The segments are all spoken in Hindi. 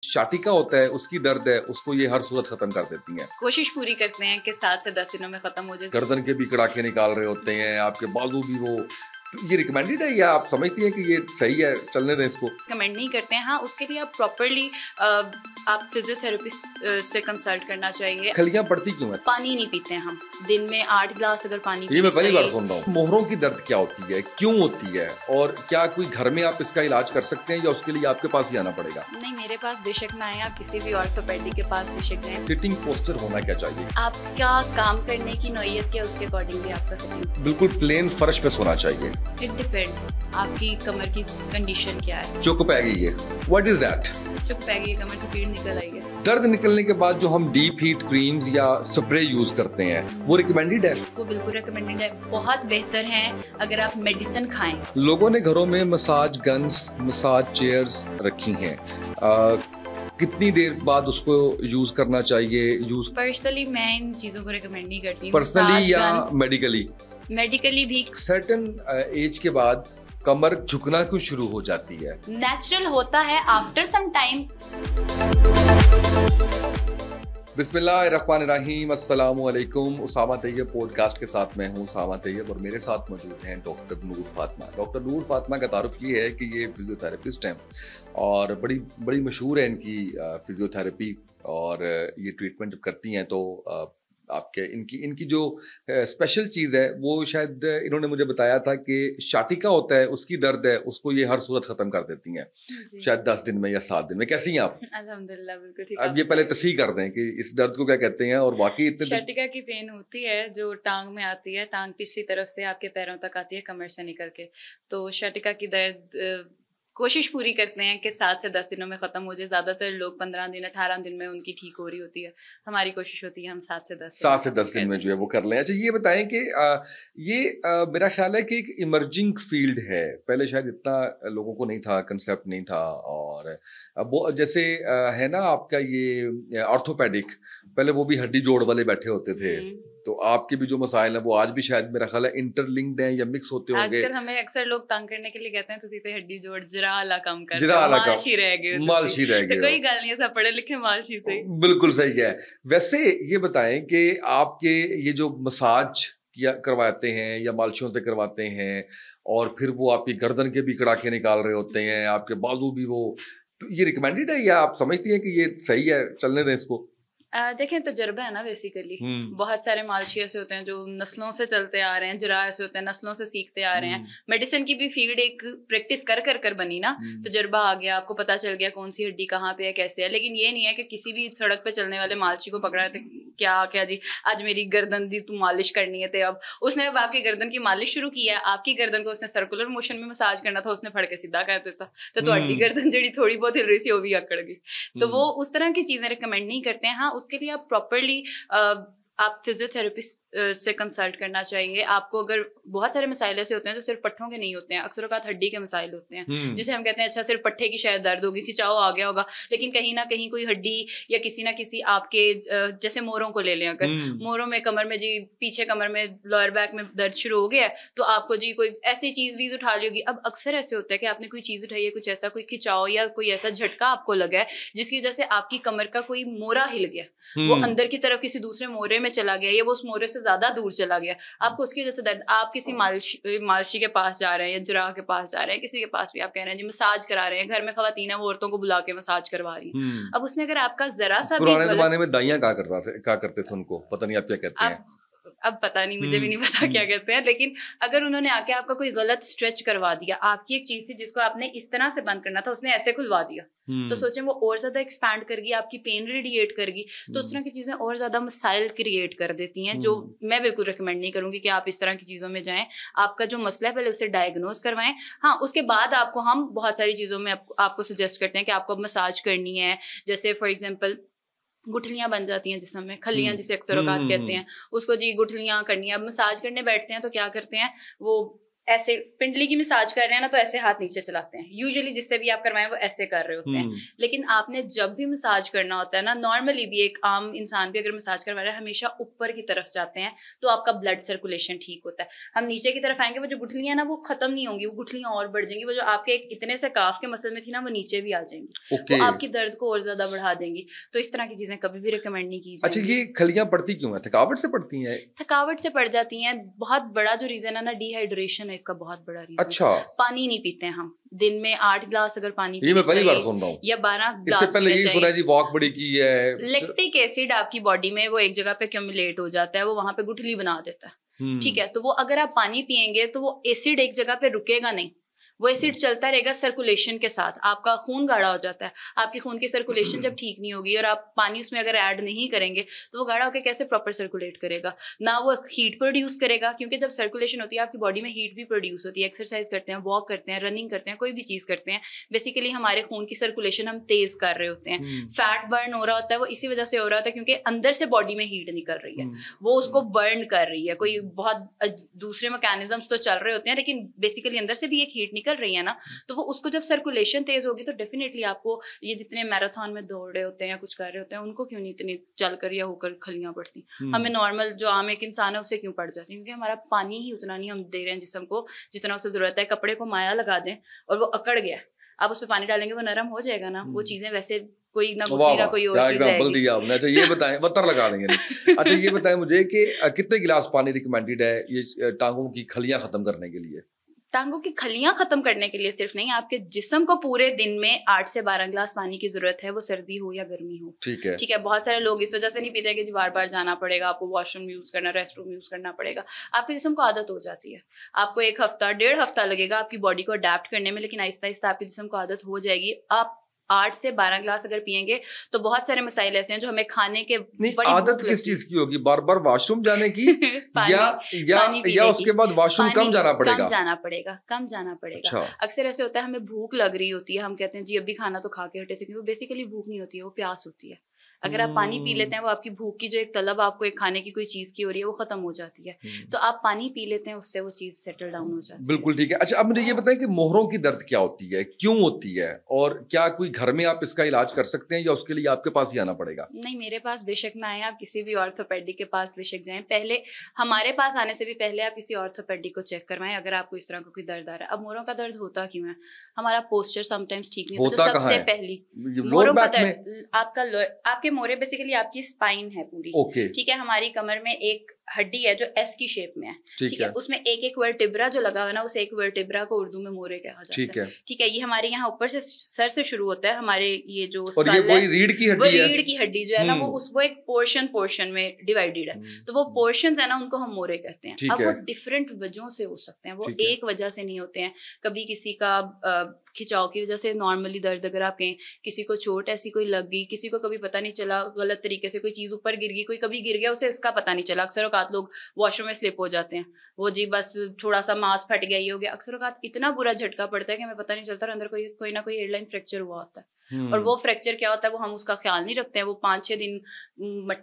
शाटिका होता है, उसकी दर्द है, उसको ये हर सूरत खत्म कर देती हैं। कोशिश पूरी करते हैं कि 7 से 10 दिनों में खत्म हो जाए। गर्दन के भी कड़ाके निकाल रहे होते हैं, आपके बाजू भी वो, तो ये रिकमेंडेड है या आप समझती हैं कि ये सही है, चलने दें इसको? कमेंट नहीं करते हैं। हाँ, उसके लिए आप प्रॉपरली आप फिजियोथेरेपिस्ट से कंसल्ट करना चाहिए। खलियां पड़ती क्यों है? पानी नहीं पीते हैं हम, दिन में 8 गिलास अगर पानी ये मैं पहली बार चाहिए। सुन रहा हूँ। मोहरों की दर्द क्या होती है, क्यों होती है, और क्या कोई घर में आप इसका इलाज कर सकते हैं या उसके लिए आपके पास ही आना पड़ेगा? नहीं, मेरे पास बेशक ना आए, आप किसी भी ऑर्थोपेडिक के पास बेशक जाएं। सिटिंग पोस्चर होना क्या चाहिए? आपका काम करने की नौयत क्या, उसके अकॉर्डिंगली आपका सिटिंग। बिल्कुल प्लेन फर्श पे सोना चाहिए। इट डिपेंड्स, आपकी कमर की कंडीशन क्या है। चुक पै गई है, व्हाट इज दैट? चुप पैगी कमर की पीड़ निकल आई है। दर्द निकलने के बाद जो हम डीप हीट क्रीम्स या स्प्रे यूज करते हैं, वो रिकमेंडेड है? वो बिल्कुल रिकमेंडेड है, बहुत बेहतर है अगर आप मेडिसिन खाएं। लोगों ने घरों में मसाज गन्स, मसाज चेयर्स रखी हैं, कितनी देर बाद उसको यूज करना चाहिए? यूज पर्सनली मैं इन चीजों को रिकमेंड नहीं करती। पर्सनली या मेडिकली? मेडिकली भी सर्टेन एज के बाद कमर झुकना क्यों शुरू हो जाती है? नेचुरल होता है आफ्टर सम टाइम। बिस्मिल्लाहिर्रहमानिर्रहीम, अस्सलामु अलैकुम। उसामा तैयब पॉडकास्ट के साथ मैं हूं उसामा तैयब और मेरे साथ मौजूद हैं डॉक्टर नूर फातिमा। डॉक्टर नूर फातिमा का तारुफ ये है कि ये फिजियोथेरेपिस्ट हैं और बड़ी बड़ी मशहूर है इनकी फिजियोथेरेपी, और ये ट्रीटमेंट जब करती हैं तो आपके इनकी जो स्पेशल चीज़ है वो शायद इन्होंने मुझे बताया था कि शाटिका होता है, उसकी दर्द है, उसको ये हर सूरत ख़त्म कर देती हैं, शायद 10 दिन में या 7 दिन में। कैसी हैं आप? अल्हम्दुलिल्लाह बिल्कुल ठीक। अब ये पहले तस्हीह कर दें कि इस दर्द को क्या कहते हैं और वाकई इतने शाटिका की पेन होती है जो टांग में आती है, टांग पिछली तरफ से आपके पैरों तक आती है कमर से निकल के। तो शाटिका की दर्द कोशिश पूरी करते हैं कि 7 से 10 दिनों में ख़त्म हो जाए। ज़्यादातर लोग 15 दिन 18 दिन में उनकी ठीक हो रही होती है। हमारी कोशिश होती है हम 7 से 10 दिन में जो है वो कर लें। अच्छा, ये बताएं कि ये मेरा ख्याल है कि एक इमर्जिंग फील्ड है, पहले शायद इतना लोगों को नहीं था, कंसेप्ट नहीं था। और अब वो जैसे है ना आपका ये ऑर्थोपेडिक, पहले वो भी हड्डी जोड़ वाले बैठे होते थे, तो आपके भी जो मसाइल हैं वो आज भी शायद मेरा ख्याल है इंटरलिंक्ड हैं या मिक्स होते होंगे। आजकल हमें अक्सर लोग तंग करने के लिए कहते हैं तुसी ते हड्डी जोड़ जरा आला काम कर, मालशी रह गए, मालशी रह गए। कोई गल नहीं है, सब पढ़े लिखे मालशी से। बिल्कुल सही है। वैसे ये बताएं कि आपके ये जो मसाज किया करवाते हैं या मालशियों से करवाते हैं और फिर वो आपकी गर्दन के भी कड़ाके निकाल रहे होते हैं, आपके बाजू भी वो, तो ये रिकमेंडेड है या आप समझती हैं कि ये सही है, चलने दें इसको? देखें, तजुर्बा है ना बेसिकली। बहुत सारे मालशी ऐसे होते हैं जो नस्लों से चलते आ रहे हैं, जरा ऐसे होते हैं नस्लों से सीखते आ रहे हैं। मेडिसिन की भी फील्ड एक प्रैक्टिस कर कर कर बनी ना, तजुर्बा आ गया, आपको पता चल गया कौन सी हड्डी कहाँ पे है, कैसे है। लेकिन ये नहीं है कि किसी भी सड़क पे चलने वाले मालशी को पकड़ा है तो क्या क्या जी आज मेरी गर्दन दी तू मालिश करनी है। तो अब उसने आपकी गर्दन की मालिश शुरू की है, आपकी गर्दन को उसने सर्कुलर मोशन में मसाज करना था, उसने फड़ के सीधा कर देता तो हड्डी गर्दन जी थोड़ी बहुत हिल रही सी वो भी अकड़ गई। तो वो उस तरह की चीजें रिकमेंड नहीं करते हैं। हाँ, उसके लिए आप प्रॉपरली आप फिजियोथेरेपिस्ट से कंसल्ट करना चाहिए। आपको अगर बहुत सारे मसाइल ऐसे होते हैं जो सिर्फ पट्ठों के नहीं होते हैं, अक्सर औक़ात हड्डी के मसाइल होते हैं, जिसे हम कहते हैं अच्छा सिर्फ पट्ठे की शायद दर्द होगी, खिंचाव आ गया होगा, लेकिन कहीं ना कहीं कोई हड्डी या किसी ना किसी आपके जैसे मोरों को ले लें, अगर मोरों में कमर में जी पीछे कमर में लोअर बैक में दर्द शुरू हो गया है तो आपको जी कोई ऐसी चीज़ वीज उठा ली होगी। अब अक्सर ऐसे होता है कि आपने कोई चीज़ उठाई है, कुछ ऐसा कोई खिंचाव या कोई ऐसा झटका आपको लगा है जिसकी वजह से आपकी कमर का कोई मोरा हिल गया, वो अंदर की तरफ किसी दूसरे मोरे में चला गया या वो मोरे से ज्यादा दूर चला गया, आपको उसकी वजह से दर्द। आप किसी मालशी के पास जा रहे हैं या जराह के पास जा रहे हैं, किसी के पास भी आप कह रहे हैं जी मसाज करा रहे हैं, घर में खवातीन है वो औरतों को बुला के मसाज करवा रही हैं। अब उसने अगर आपका जरा सा पुराने जमाने में दाइयां क्या करते थे, उनको पता नहीं आप क्या कहते हैं, अब पता नहीं, मुझे भी नहीं पता क्या कहते हैं, लेकिन अगर उन्होंने आके आपका कोई गलत स्ट्रेच करवा दिया, आपकी एक चीज थी जिसको आपने इस तरह से बंद करना था, उसने ऐसे खुलवा दिया, तो सोचें वो और ज्यादा एक्सपैंड करगी, आपकी पेन रेडिएट करगी, तो उस तरह की चीजें और ज्यादा मसाइल क्रिएट कर देती हैं, जो मैं बिल्कुल रिकमेंड नहीं करूंगी कि आप इस तरह की चीजों में जाएं। आपका जो मसला है पहले उसे डायग्नोज करवाएं। हाँ, उसके बाद आपको हम बहुत सारी चीजों में आपको सजेस्ट करते हैं कि आपको मसाज करनी है। जैसे फॉर एग्जाम्पल गुठलियां बन जाती हैं जिसम में, खलियां जिसे अक्सर औकात कहते हैं, उसको जी गुठलियां करनी है। अब मसाज करने बैठते हैं तो क्या करते हैं, वो ऐसे पिंडली की मसाज कर रहे हैं ना, तो ऐसे हाथ नीचे चलाते हैं, यूजुअली जिससे भी आप करवाएं वो ऐसे कर रहे होते हैं। लेकिन आपने जब भी मसाज करना होता है ना, नॉर्मली भी एक आम इंसान भी अगर मसाज करवा रहा है, हमेशा ऊपर की तरफ जाते हैं, तो आपका ब्लड सर्कुलेशन ठीक होता है। हम नीचे की तरफ आएंगे, वो जो गुठलियां ना वो खत्म नहीं होंगी, वो गुठलियां और बढ़ जाएंगी, वो जो आपके एक इतने से काफ के मसल में थी ना, वो नीचे भी आ जाएंगी, वो आपकी दर्द को और ज्यादा बढ़ा देंगी। तो इस तरह की चीजें कभी भी रिकमेंड नहीं की जाएगी। अच्छा, ये खलियां पड़ती क्यों है? थकावट से पड़ती हैं? थकावट से पड़ जाती हैं। बहुत बड़ा जो रीजन है ना, डिहाइड्रेशन है इसका बहुत बड़ा रीजन। अच्छा, पानी नहीं पीते हैं हम, दिन में 8 गिलास अगर पानी ये मैं पहली बार सुन रहा हूँ, या 12 गिलास इससे पहले यही सुना जी वॉक बड़ी की है। लैक्टिक एसिड आपकी बॉडी में वो एक जगह पे एक्यूमुलेट हो जाता है, वो वहां पे गुठली बना देता है, ठीक है। तो वो अगर आप पानी पियेंगे तो वो एसिड एक जगह पे रुकेगा नहीं, वो एसिड चलता रहेगा सर्कुलेशन के साथ, आपका खून गाढ़ा हो जाता है। आपकी खून की सर्कुलेशन जब ठीक नहीं होगी और आप पानी उसमें अगर ऐड नहीं करेंगे, तो वो गाढ़ा होकर कैसे प्रॉपर सर्कुलेट करेगा? ना वो हीट प्रोड्यूस करेगा, क्योंकि जब सर्कुलेशन होती है आपकी बॉडी में हीट भी प्रोड्यूस होती है। एक्सरसाइज करते हैं, वॉक करते हैं, रनिंग करते हैं, कोई भी चीज करते हैं, बेसिकली हमारे खून की सर्कुलेशन हम तेज कर रहे होते हैं। फैट बर्न हो रहा होता है, वो इसी वजह से हो रहा होता है क्योंकि अंदर से बॉडी में हीट निकल रही है, वो उसको बर्न कर रही है। कोई बहुत दूसरे मैकेनिज्म्स तो चल रहे होते हैं, लेकिन बेसिकली अंदर से भी एक हीट निकल रही है ना, तो वो उसको जब सर्कुलेशन तेज होगी तो डेफिनेटली आपको ये जितने मैराथन में दौड़ रहे होते हैं या कुछ कर रहे होते हैं, उनको क्यों नहीं इतनी चलकर या होकर खलियां पड़ती, हमें नॉर्मल जो आम एक इंसान है उसे क्यों पड़ जाती? क्योंकि हमारा पानी ही उतना नहीं हम दे रहे हैं जिस्म को जितना उसे जरूरत है। कपड़े को माया लगा दें और वो अकड़ गया, आप उसमें पानी डालेंगे वो नरम हो जाएगा ना, वो चीजें वैसे कोई ना गुठली ना कोई और चीज एग्जांपल दिया आपने। अच्छा ये बताएं, बत्तर लगा देंगे अच्छा ये बताएं मुझे कि कितने गिलास पानी रिकमेंडेड है ये टांगों की खलियां खत्म करने के लिए? टांगों की खलियां खत्म करने के लिए सिर्फ नहीं, आपके जिस्म को पूरे दिन में 8 से 12 गिलास पानी की जरूरत है, वो सर्दी हो या गर्मी हो। ठीक है, ठीक है। बहुत सारे लोग इस वजह से नहीं पीते कि बार बार जाना पड़ेगा, आपको वॉशरूम यूज करना, रेस्ट रूम यूज करना पड़ेगा। आपके जिस्म को आदत हो जाती है, आपको 1 हफ्ता 1.5 हफ्ता लगेगा आपकी बॉडी को अडेप्ट करने में, लेकिन आहिस्ता आहिस्ता आपके जिस्म को आदत हो जाएगी। आप 8 से 12 गिलास अगर पियेंगे तो बहुत सारे मसाइल ऐसे हैं जो हमें खाने के बड़ी आदत किस चीज की होगी? बार बार वॉशरूम जाने की या उसके बाद वॉशरूम कम जाना पड़ेगा? कम जाना पड़ेगा। अच्छा। अक्सर ऐसे होता है हमें भूख लग रही होती है, हम कहते हैं जी अभी खाना तो खा के हटे थे, क्योंकि वो बेसिकली भूख नहीं होती है, वो प्यास होती है। अगर आप पानी पी लेते हैं, वो आपकी भूख की जो एक तलब आपको एक खाने की कोई चीज की हो रही है वो खत्म हो जाती है। तो आप पानी पी लेते हैं, उससे वो चीज सेटल डाउन हो जाती है। बिल्कुल ठीक है। अच्छा अब मुझे ये बताएं कि मोहरों की दर्द क्या होती है, क्यों होती है, और क्या कोई घर में आप इसका इलाज कर सकते हैं या उसके लिए आपके पास ही आना पड़ेगा? नहीं, मेरे पास बेशक ना आए, आप किसी भी ऑर्थोपेडिक के पास बेशक जाएं। पहले हमारे पास आने से भी पहले आप किसी ऑर्थोपेडिक को चेक करवाएं अगर आपको इस तरह का कोई दर्द आ रहा है। अब मोहरों का दर्द होता क्यों है? हमारा पोस्चर समटाइम्स ठीक नहीं होता। तो सबसे पहली मोहरों का दर्द आपके मोहरे बेसिकली आपकी स्पाइन है पूरी, ठीक है। हमारी कमर में एक हड्डी है जो एस की शेप में है, ठीक है। उसमें एक वर्टिब्रा जो लगा हुआ है ना, उस एक वर्टिब्रा को उर्दू में मोरे कहा जाता है, ठीक है। ये हमारे यहाँ ऊपर से सर से शुरू होता है, हमारे ये जो और ये वही रीढ़ की हड्डी है, रीढ़ की हड्डी जो है ना, वो एक पोर्शन में डिवाइडेड है, तो वो पोर्शंस है ना, उनको हम मोरे कहते हैं। अब वो डिफरेंट वजहों से हो सकते हैं, वो एक वजह से नहीं होते हैं। कभी किसी का खिंचाव की वजह से नॉर्मली दर्द अगर आप कहें, किसी को चोट ऐसी कोई लग गई, किसी को कभी पता नहीं चला, गलत तरीके से कोई चीज ऊपर गिर गई, कोई कभी गिर गया उसे इसका पता नहीं चला। अक्सर औकात लोग वॉशरूम में स्लिप हो जाते हैं, वो जी बस थोड़ा सा मांस फट गया ही हो गया। अक्सर औकात इतना बुरा झटका पड़ता है कि हमें पता नहीं चलता, अंदर कोई ना कोई एयरलाइन फ्रैक्चर हुआ होता है। और वो फ्रैक्चर क्या होता है वो हम उसका ख्याल नहीं रखते हैं। वो 5-6 दिन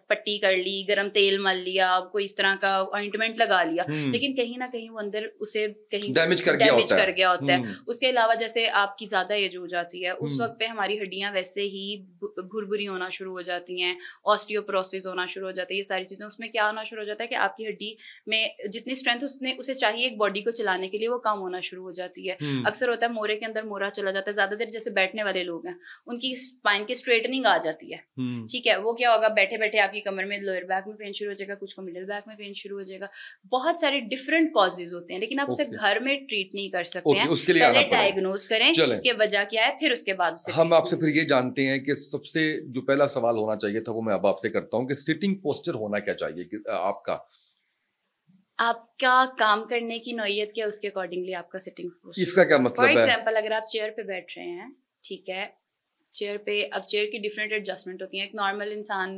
पट्टी कर ली, गरम तेल मल लिया, कोई इस तरह का ऑइंटमेंट लगा लिया, लेकिन कहीं ना कहीं वो अंदर उसे कहीं डैमेज कर गया होता है। उसके अलावा जैसे आपकी ज्यादा एज हो जाती है, उस वक्त पे हमारी हड्डियां वैसे ही भुरभुरी होना शुरू हो जाती हैं, ऑस्टियोपोरोसिस होना शुरू हो जाती है, ये सारी चीजें। उसमें क्या होना शुरू हो जाता है कि आपकी हड्डी में जितनी स्ट्रेंथ उसे चाहिए एक बॉडी को चलाने के लिए, वो कम होना शुरू हो जाती है। अक्सर होता है मोरे के अंदर मोरा चला जाता है, ज्यादा देर जैसे बैठने वाले लोग हैं उनकी स्पाइन की स्ट्रेटनिंग आ जाती है, ठीक है। वो क्या होगा, बैठे बैठे आपकी कमर में लोअर बैक में पेन शुरू हो जाएगा, कुछ को मिडिल बैक में पेन शुरू हो जाएगा। बहुत सारे डिफरेंट कॉजेज होते हैं, लेकिन आप उसे घर में ट्रीट नहीं कर सकते हैं। पहले डायग्नोज करें कि वजह क्या है, फिर उसके बाद उसे हम आपसे फिर ये जानते हैं कि सबसे जो पहला सवाल होना चाहिए था वो मैं अब आपसे करता हूँ कि सिटिंग पोस्चर होना क्या चाहिए आपका काम करने की नौयत क्या, उसके अकॉर्डिंगली आपका सिटिंग पोस्चर। इसका क्या मतलब है? फॉर एग्जांपल अगर आप चेयर पे बैठ रहे हैं, ठीक है, चेयर पे, अब चेयर की डिफरेंट एडजस्टमेंट होती है। एक नॉर्मल इंसान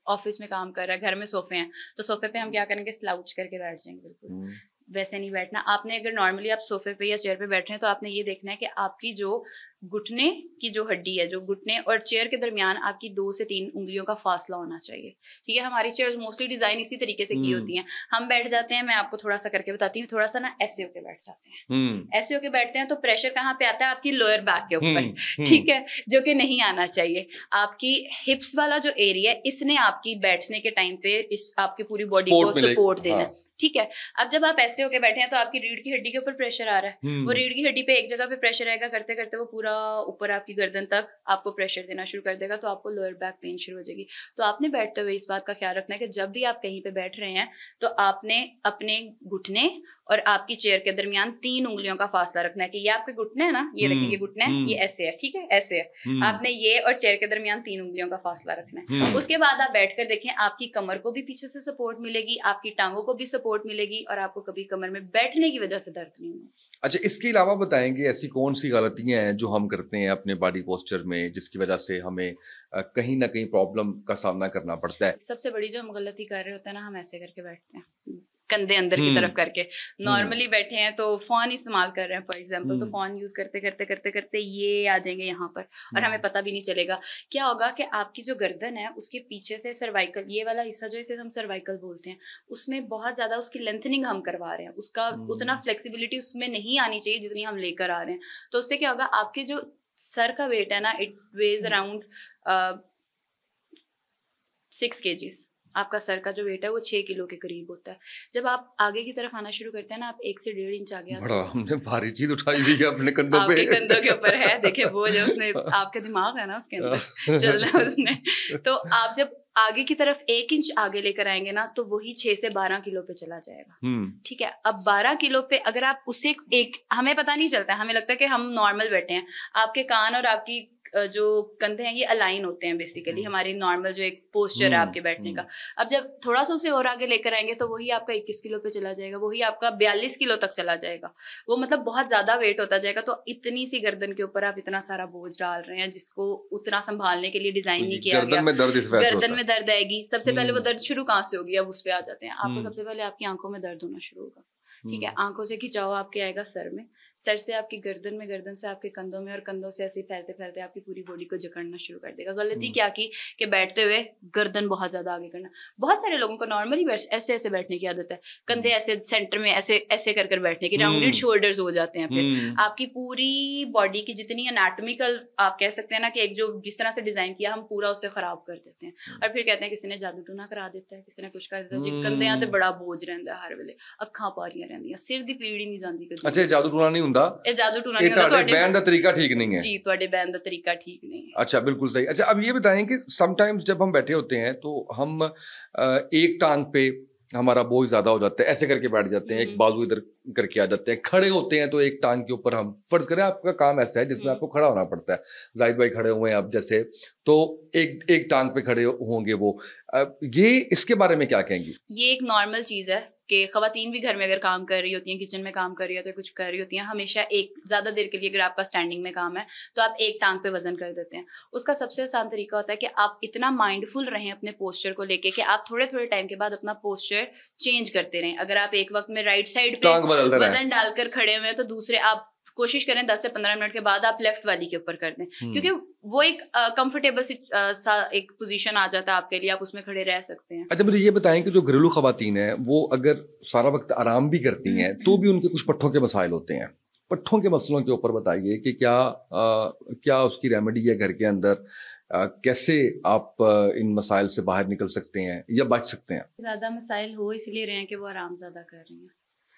ऑफिस में काम कर रहा है, घर में सोफे हैं, तो सोफे पे हम क्या करेंगे, स्लाउच करके बैठ जाएंगे बिल्कुल। वैसे नहीं बैठना। आपने अगर नॉर्मली आप सोफे पे या चेयर पे बैठ रहे हैं तो आपने ये देखना है कि आपकी जो घुटने की जो हड्डी है, जो घुटने और चेयर के दरमियान आपकी 2 से 3 उंगलियों का फासला होना चाहिए। ठीक है, हमारी चेयर्स मोस्टली डिजाइन इसी तरीके से की होती हैं। हम बैठ जाते हैं, मैं आपको थोड़ा सा करके बताती हूँ, थोड़ा सा ना ऐसे होके बैठ जाते हैं। ऐसे होके बैठते हैं तो प्रेशर कहाँ पे आता है? आपकी लोअर बैक के ऊपर। ठीक है, जो कि नहीं आना चाहिए। आपकी हिप्स वाला जो एरिया है, इसने आपकी बैठने के टाइम पे इस आपकी पूरी बॉडी को सपोर्ट देना है। ठीक है, अब जब आप ऐसे होके बैठे हैं तो आपकी रीढ़ की हड्डी के ऊपर प्रेशर आ रहा है। वो रीढ़ की हड्डी पे एक जगह पे प्रेशर आएगा, करते करते वो पूरा ऊपर आपकी गर्दन तक आपको प्रेशर देना शुरू कर देगा, तो आपको लोअर बैक पेन शुरू हो जाएगी। तो आपने बैठते हुए इस बात का ख्याल रखना है कि जब भी आप कहीं पे बैठ रहे हैं तो आपने अपने घुटने और आपकी चेयर के दरमियान 3 उंगलियों का फासला रखना है। कि ये आपके घुटने है ना, ये रखेंगे घुटने, ये ऐसे है, ठीक है, ऐसे है। आपने ये और चेयर के दरमियान 3 उंगलियों का फासला रखना है। उसके बाद आप बैठकर देखें, आपकी कमर को भी पीछे से सपोर्ट मिलेगी, आपकी टांगों को भी सपोर्ट मिलेगी और आपको कभी कमर में बैठने की वजह से दर्द नहीं होगा। अच्छा, इसके अलावा बताएंगे ऐसी कौन सी गलतियां हैं जो हम करते हैं अपने बॉडी पोस्चर में, जिसकी वजह से हमें कहीं ना कहीं प्रॉब्लम का सामना करना पड़ता है? सबसे बड़ी जो हम गलती कर रहे होते हैं ना, हम ऐसे करके बैठते हैं, कंधे अंदर की तरफ करके। नॉर्मली बैठे हैं तो फोन इस्तेमाल कर रहे हैं फॉर एग्जांपल, तो फोन यूज करते करते करते करते ये आ जाएंगे यहाँ पर और हमें पता भी नहीं चलेगा। क्या होगा कि आपकी जो गर्दन है उसके पीछे से सर्वाइकल, ये वाला हिस्सा जो इसे हम सर्वाइकल बोलते हैं, उसमें बहुत ज्यादा उसकी लेंथनिंग हम करवा रहे हैं। उसका उतना फ्लेक्सिबिलिटी उसमें नहीं आनी चाहिए जितनी हम लेकर आ रहे हैं। तो उससे क्या होगा, आपके जो सर का वेट है ना, इट वेज अराउंड 6 kgs। आपका सर का जो वेट है वो 6 किलो के करीब होता है। जब आप आगे की तरफ आना शुरू करते हैं ना, आप 1 से 1.5 इंच आगे आते हैं। बड़ा हमने भारी चीज उठाई हुई है अपने कंधों पे। आपके कंधों के ऊपर है, देखिए वो जो उसने आपके दिमाग है ना उसके अंदर चल रहा है उसने। तो आप जब आगे की तरफ 1 इंच आगे लेकर आएंगे ना, तो वही 6 से 12 किलो पे चला जाएगा। ठीक है, अब 12 किलो पे अगर आप उसे हमें पता नहीं चलता है, हमें लगता है कि हम नॉर्मल बैठे हैं। आपके कान और आपकी जो कंधे हैं ये अलाइन होते हैं बेसिकली, हमारी नॉर्मल जो एक पोस्चर है आपके बैठने का। अब जब थोड़ा सा उसे और आगे लेकर आएंगे तो वही आपका 21 किलो पे चला जाएगा, वही आपका 42 किलो तक चला जाएगा। वो मतलब बहुत ज्यादा वेट होता जाएगा। तो इतनी सी गर्दन के ऊपर आप इतना सारा बोझ डाल रहे हैं जिसको उतना संभालने के लिए डिजाइन नहीं किया गया। गर्दन में दर्द आएगी। सबसे पहले वो दर्द शुरू कहाँ से होगी, अब उस पे आ जाते हैं। आपको सबसे पहले आपकी आंखों में दर्द होना शुरू होगा। ठीक है, आंखों से खिंचाव आपके आएगा सर में, सर से आपकी गर्दन में, गर्दन से आपके कंधों में और कंधों से ऐसे फैलते फैलते आपकी पूरी बॉडी को जकड़ना शुरू कर देगा। गलती क्या की कि बैठते हुए गर्दन बहुत ज्यादा आगे करना। बहुत सारे लोगों को नॉर्मली ऐसे ऐसे बैठने की आदत है, कंधे ऐसे सेंटर में ऐसे ऐसे कर बैठने की, राउंडेड शोल्डर्स हो जाते हैं। फिर आपकी पूरी बॉडी की जितनी एनाटॉमिकल आप कह सकते हैं ना कि एक जो जिस तरह से डिजाइन किया, हम पूरा उसे खराब कर देते हैं। और फिर कहते हैं किसी ने जादू टूना करा देता है, किसी ने कुछ कर देता है। कंधे आते बड़ा बोझ रहता है हर वेले, अखां पारियां रहंदियां, सिर दी पीड़ नहीं जाती कभी। अच्छा, जादू टूना नहीं ਹੁੰਦਾ? ਇਹ ਜਾਦੂ ਟੂਣਾ ਨਹੀਂ ਹੁੰਦਾ, ਤੁਹਾਡੇ ਬੈਨ ਦਾ ਤਰੀਕਾ ठीक नहीं है। जी, ਤੁਹਾਡੇ ਬੈਨ ਦਾ ਤਰੀਕਾ ठीक नहीं है। अच्छा, बिल्कुल सही। अच्छा, अब ये बताएं कि समटाइम्स जब हम बैठे होते हैं तो हम एक टांग पे हमारा बोझ ज्यादा हो जाता है, ऐसे करके बैठ जाते हैं, एक बाजू इधर करके आ जाते हैं। खड़े होते हैं तो एक टांग के ऊपर हम, फर्ज करें आपका काम ऐसा है जिसमें आपको खड़ा होना पड़ता है, जाहिद भाई खड़े हुए हैं आप जैसे, तो एक टांग पे खड़े होंगे वो, ये इसके बारे में क्या कहेंगी? ये एक नॉर्मल चीज है कि खवातीन भी घर में अगर काम कर रही होती हैं, किचन में काम कर रही होती है, कुछ कर रही होती हैं, हमेशा एक ज्यादा देर के लिए अगर आपका स्टैंडिंग में काम है तो आप एक टांग पे वजन कर देते हैं। उसका सबसे आसान तरीका होता है कि आप इतना माइंडफुल रहें अपने पोस्चर को लेके कि आप थोड़े थोड़े टाइम के बाद अपना पोस्चर चेंज करते रहें। अगर आप एक वक्त में राइट साइड पे वजन डालकर खड़े हुए हैं तो दूसरे आप कोशिश करें 10 से 15 मिनट के बाद आप लेफ्ट वाली के ऊपर कर दें, क्योंकि वो एक कंफर्टेबल एक पोजीशन आ जाता है आपके लिए, आप उसमें खड़े रह सकते हैं। अच्छा, मुझे ये बताएं कि जो घरेलू खवातीन है वो अगर सारा वक्त आराम भी करती हैं तो भी उनके कुछ पट्ठों के मसाइल होते हैं। पट्ठों के मसलों के ऊपर बताइए कि क्या उसकी रेमेडी है घर के अंदर, कैसे आप इन मसाइल से बाहर निकल सकते हैं या बच सकते हैं? ज्यादा मसाइल हो इसलिए रहे हैं कि वो आराम ज्यादा कर रही हैं।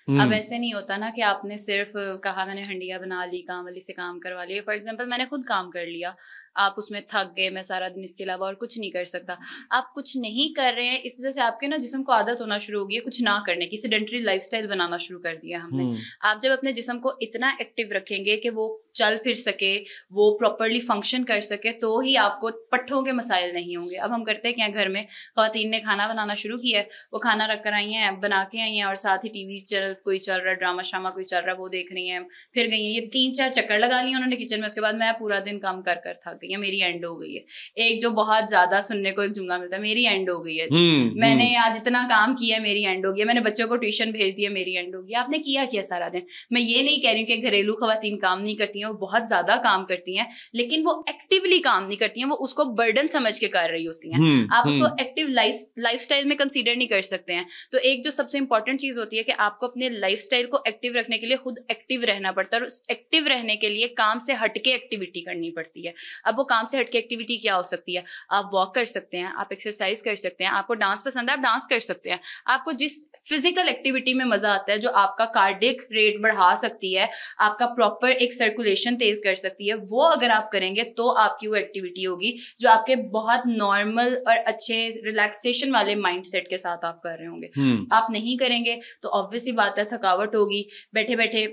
अब ऐसे नहीं होता ना कि आपने सिर्फ कहा मैंने हंडिया बना ली, काम वाली से काम करवा लिया। फॉर एग्जांपल मैंने खुद काम कर लिया, आप उसमें थक गए, मैं सारा दिन इसके अलावा और कुछ नहीं कर सकता। आप कुछ नहीं कर रहे हैं, इस वजह से आपके ना जिस्म को आदत होना शुरू हो गई है कुछ ना करने की, सेडेंटरी लाइफस्टाइल बनाना शुरू कर दिया हमने। आप जब अपने जिस्म को इतना एक्टिव रखेंगे कि वो चल फिर सके, वो प्रॉपरली फंक्शन कर सके, तो ही आपको पट्ठों के मसाइल नहीं होंगे। अब हम करते हैं क्या, घर में ख्वातीन ने खाना बनाना शुरू किया है, वो खाना रख कर आई हैं, बना के आई हैं और साथ ही टीवी कोई चल रहा है, ड्रामा श्रामा कोई चल रहा है, वो देख रही हैं, फिर गई हैं, ये 3-4 चक्कर लगा लिए उन्होंने किचन में। उसके बाद मैं पूरा दिन काम कर थक सकती है, मेरी एंड हो गई है। एक जो बहुत ज्यादा सुनने को एक जुमला मिलता है, मेरी एंड हो गई है जी, मैंने आज इतना काम किया, मेरी एंड हो गई है, मैंने बच्चों को ट्यूशन भेज दिया, मेरी एंड हो गई। आपने किया क्या सारा दिन? मैं ये नहीं कह रही हूँ कि घरेलू खवातीन काम नहीं करती हैं, वो बहुत ज्यादा काम करती हैं, लेकिन वो एक्टिवली काम नहीं करती हैं, वो उसको बर्डन समझ के कर रही होती हैं। आप उसको एक्टिव लाइफस्टाइल में कंसीडर नहीं कर सकते हैं। तो एक जो सबसे इंपॉर्टेंट चीज होती है कि आपको अपने लाइफस्टाइल को एक्टिव रखने के लिए खुद एक्टिव रहना पड़ता है, और उस एक्टिव रहने के लिए काम से हटके एक्टिविटी करनी पड़ती है। अब वो काम से हटके एक्टिविटी क्या हो सकती है? आप वॉक कर सकते हैं, आप एक्सरसाइज कर सकते हैं, आपको डांस पसंद है आप डांस कर सकते हैं, आपको जिस फिजिकल एक्टिविटी में मजा आता है, जो आपका कार्डियक रेट बढ़ा सकती है, आपका प्रॉपर एक सर्कुलेशन तेज कर सकती है, वो अगर आप करेंगे तो आपकी वो एक्टिविटी होगी जो आपके बहुत नॉर्मल और अच्छे रिलैक्सेशन वाले माइंडसेट के साथ आप कर रहे होंगे। आप नहीं करेंगे तो ऑब्वियस ही बात है, थकावट होगी, बैठे बैठे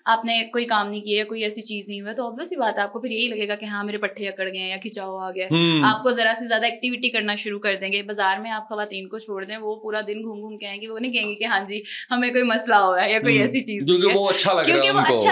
आपने कोई काम नहीं किया, कोई ऐसी चीज नहीं हुआ, तो ऑब्वियस ही बात है आपको फिर यही लगेगा कि हाँ मेरे पट्टे अकड़ गए या खिंचाव आ गया। आपको जरा से ज्यादा एक्टिविटी करना शुरू कर देंगे। बाजार में आप खवातीन को छोड़ दें, वो पूरा दिन घूम घूम के आएंगे, वो नहीं कहेंगे कि हाँ जी हमें कोई मसला हुआ है या कोई ऐसी चीज, क्योंकि वो अच्छा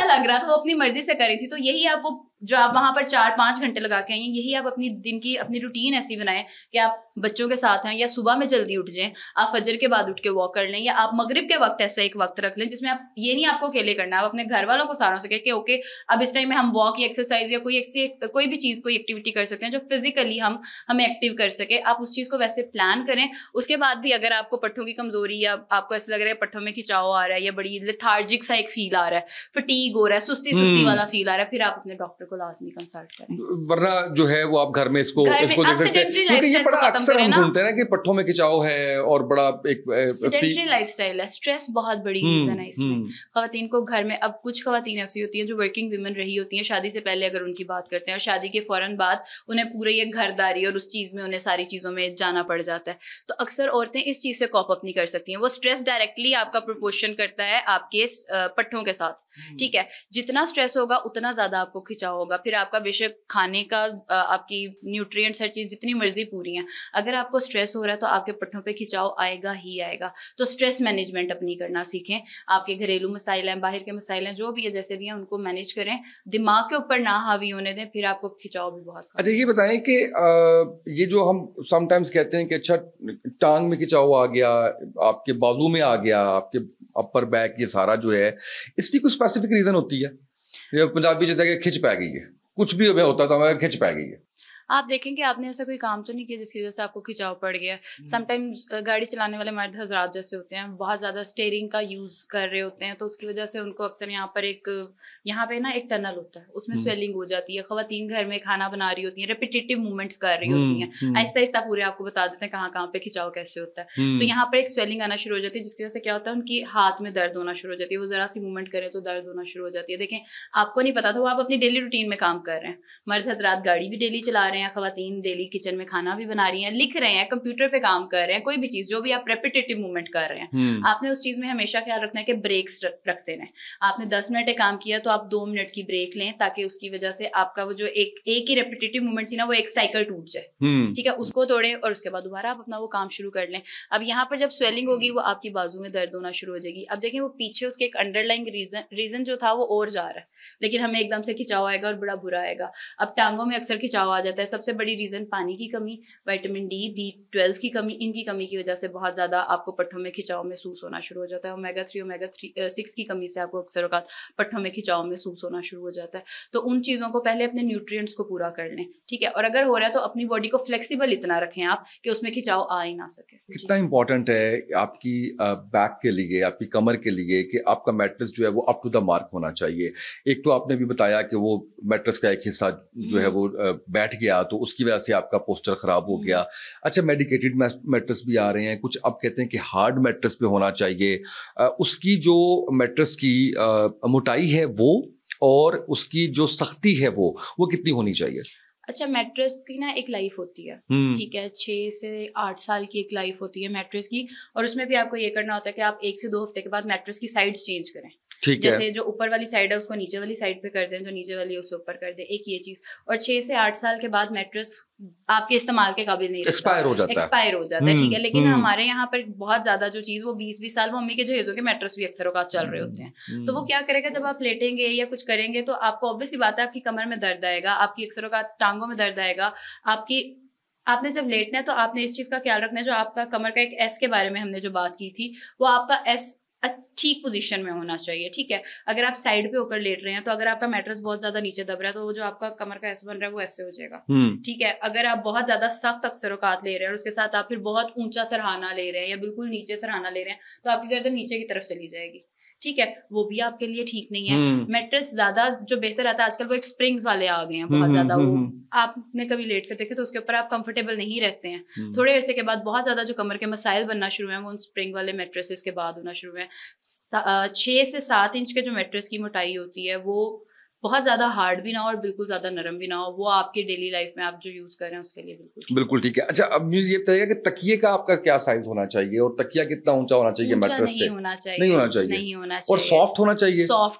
लग रहा था, वो अपनी मर्जी से करी थी। तो यही आप वो जो आप वहां पर 4-5 घंटे लगा के आई हैं, यही आप अपनी दिन की अपनी रूटीन ऐसी बनाएं कि आप बच्चों के साथ हैं, या सुबह में जल्दी उठ जाएं, आप फजर के बाद उठ के वॉक कर लें, या आप मगरिब के वक्त ऐसा एक वक्त रख लें जिसमें आप ये नहीं आपको अकेले करना है, आप अपने घर वालों को सारों से कहें कि ओके अब इस टाइम में हम वॉक या एक्सरसाइज या कोई भी चीज कोई एक्टिविटी कर सकते हैं जो फिजिकली हमें एक्टिव कर सके। आप उस चीज को वैसे प्लान करें। उसके बाद भी अगर आपको पट्टों की कमजोरी या आपको ऐसा लग रहा है पट्टों में खिंचाव आ रहा है या बड़ी लेथार्जिक सा एक फील आ रहा है, फटीग हो रहा है, सुस्ती वाला फील आ रहा है, फिर आप अपने डॉक्टर को लाजमी कंसल्ट करें। वरना जो है वो आप घर में इसको देख सकते हैं, क्योंकि ये बड़ा अक्सर हम ढूंढते हैं ना कि पट्टों में खिंचाव है और बड़ा एक सेडेंटरी लाइफस्टाइल है, स्ट्रेस बहुत बड़ी रीजन है इसमें। खवातीन को घर में, अब कुछ खवातीन ऐसी होती हैं जो वर्किंग विमेन रही होती हैं, शादी से पहले अगर उनकी बात करते हैं, और शादी के फौरन बाद उन्हें पूरे ये घरदारी और उस चीज में उन्हें सारी चीजों में जाना पड़ जाता है। तो अक्सर औरतें इस चीज से कॉप अप नहीं कर सकती हैं। वो स्ट्रेस डायरेक्टली आपका प्रोपोर्शन करता है आपके पट्टों के साथ, ठीक है। जितना स्ट्रेस होगा उतना ज्यादा आपको खिंचाव होगा। फिर आपका बेशक खाने का आपकी न्यूट्रिएंट्स हर चीज जितनी मर्जी पूरी है, अगर आपको स्ट्रेस हो रहा है तो आपके पट्टों पे खिंचाव आएगा ही आएगा। तो स्ट्रेस मैनेजमेंट अपनी करना सीखें। आपके घरेलू मसाइल हैं, बाहर के मसाइल हैं, जो भी है जैसे भी हैं, उनको मैनेज करें, दिमाग के ऊपर ना हावी होने दें, फिर आपको खिंचाव भी बहुत। अच्छा ये बताएं कि ये जो हम समटाइम्स कहते हैं कि अच्छा टांग में खिंचाव आ गया, आपके बाजू में आ गया, आपके अपर बैक, ये सारा जो है इसकी कोई स्पेसिफिक रीजन होती है? पंजाबी जैसे कि खिंच पै गई है, कुछ भी हमें होता तो हमें खिंच पै गई है। आप देखेंगे आपने ऐसा कोई काम तो नहीं किया जिसकी वजह से आपको खिंचाव पड़ गया। समटाइम्स गाड़ी चलाने वाले मर्द हजरात जैसे होते हैं, बहुत ज़्यादा स्टीयरिंग का यूज़ कर रहे होते हैं, तो उसकी वजह से उनको अक्सर यहाँ पे ना एक टनल होता है, उसमें स्वेलिंग हो जाती है। खवातीन घर में खाना बना रही होती हैं, रेपिटेटिव मूवमेंट्स कर रही होती हैं, आहिस्ता आहिस्ता पूरे आपको बता देते हैं कहाँ पे खिंचाव कैसे होता है। तो यहाँ पर एक स्वेलिंग आना शुरू हो जाती है, जिसकी वजह से क्या होता है, उनकी हाथ में दर्द होना शुरू हो जाती है। वो जरा सी मूवमेंट करें तो दर्द होना शुरू हो जाती है। देखें आपको नहीं पता था, वो आप अपनी डेली रूटीन में काम कर रहे हैं। मर्द हजरात गाड़ी भी डेली चला रहे हैं, खवातीन डेली किचन में खाना भी बना रही हैं, लिख रहे हैं, कंप्यूटर पे काम कर रहे हैं, कोई भी चीज जो भी आप रेपिटेटिव मूवमेंट कर रहे हैं, आपने उस चीज में हमेशा ख्याल रखना है कि ब्रेक्स रखते रहें। आपने 10 मिनट एक काम किया तो आप 2 मिनट की ब्रेक लें, ताकि उसकी वजह से आपका वो जो एक ही रेपिटेटिव मूवमेंट थी ना, वो एक साइकिल टूट जाए, ठीक है, उसको तोड़ें और उसके बाद दोबारा आप अपना वो काम शुरू कर लें। अब यहाँ पर जब स्वेलिंग होगी वो आपकी बाजू में दर्द होना शुरू हो जाएगी। अब देखें वो पीछे उसके एक अंडरलाइंग रीजन जो था वो और जा रहा है, लेकिन हमें एकदम से खिंचाव आएगा और बड़ा बुरा आएगा। अब टांगों में अक्सर खिंचाव आ जाता है, सबसे बड़ी रीजन पानी की कमी, विटामिन डी, B12 की कमी, इनकी कमी की वजह से बहुत ज्यादा आपको पट्टों में खिंचाव महसूस होना शुरू हो जाता है। ओमेगा 3 6 की कमी से आपको अक्सर औकात पट्टों में खिंचाव महसूस होना शुरू हो जाता है। तो उन चीजों को पहले अपने न्यूट्रिएंट्स को पूरा कर लें, ठीक है। और अगर हो रहा है तो अपनी बॉडी को फ्लेक्सिबल इतना रखें आप कि उसमें खिंचाव आ ही ना सके। कितना इंपॉर्टेंट है आपकी बैक के लिए, आपकी कमर के लिए, कि आपका मैट्रेस जो है वो अप टू द मार्क होना चाहिए। एक तो आपने भी बताया कि वो मैट्रेस का एक हिस्सा जो है वो बैठ गया, तो उसकी वजह से आपका पोस्चर खराब हो गया। अच्छा मेडिकेटेड मैट्रेस भी आ रहे हैं, कुछ अब कहते हैं कि हार्ड मैट्रेस पे होना चाहिए। उसकी जो मैट्रेस की मोटाई है वो, और उसकी जो सख्ती है वो कितनी होनी चाहिए? अच्छा मैट्रेस की ना एक लाइफ होती है, ठीक है, 6 से 8 साल की एक लाइफ होती है मैट्रेस की, और उसमें भी आपको ये करना होता है कि आप 1 से 2 हफ्ते के बाद मैट्रेस की साइड्स चेंज करें। जैसे जो ऊपर वाली साइड है उसको नीचे वाली साइड पे कर दें, जो नीचे वाली है उसे ऊपर कर दें, एक ये चीज। और 6 से 8 साल के बाद मैट्रेस आपके इस्तेमाल के काबिल नहीं रहता, एक्सपायर हो जाता है, ठीक है। लेकिन हमारे यहाँ पर बहुत ज्यादा जो चीज वो 20-20 साल, वो मम्मी के जहेजों के मैट्रेस भी अक्सर औकात चल रहे होते हैं। तो वो क्या करेगा, जब आप लेटेंगे या कुछ करेंगे तो आपको ऑब्वियस सी बात है आपकी कमर में दर्द आएगा, आपकी अक्सर औकात टांगों में दर्द आएगा। आपने जब लेटना है तो आपने इस चीज का ख्याल रखना है, जो आपका कमर का एक एस के बारे में हमने जो बात की थी, वो आपका एस ठीक पोजीशन में होना चाहिए, ठीक है। अगर आप साइड पे होकर लेट रहे हैं तो अगर आपका मैट्रेस बहुत ज्यादा नीचे दब रहा है तो वो जो आपका कमर का एस बन रहा है वो ऐसे हो जाएगा, ठीक है। अगर आप बहुत ज्यादा सख्त अक्सर औकात ले रहे हैं और उसके साथ आप फिर बहुत ऊंचा सरहाना ले रहे हैं या बिल्कुल नीचे सरहाना ले रहे हैं तो आपकी गर्दन नीचे की तरफ चली जाएगी, ठीक है। वो भी आपके लिए ठीक नहीं है। मैट्रेस ज्यादा जो बेहतर आता है आजकल वो एक स्प्रिंग्स वाले आ गए हैं बहुत ज्यादा, वो आपने कभी लेट कर देखे तो उसके ऊपर आप कंफर्टेबल नहीं रहते हैं। थोड़े अरसे के बाद बहुत ज्यादा जो कमर के मसाइल बनना शुरू हैं वो उन स्प्रिंग वाले मैट्रेसेस के बाद होना शुरू है। 6 से 7 इंच के जो मैट्रेस की मोटाई होती है वो बहुत ज्यादा हार्ड भी ना हो और बिल्कुल ज्यादा नरम भी ना हो, वो आपके डेली लाइफ में आप जो यूज कर रहे हैं उसके लिए बिल्कुल ठीक है। अच्छा, अब मुझे ये बताइएगा कि तकिए का आपका क्या साइज होना चाहिए और तकिया कितना ऊंचा होना चाहिए मैट्रेस से? नहीं होना चाहिए और सॉफ्ट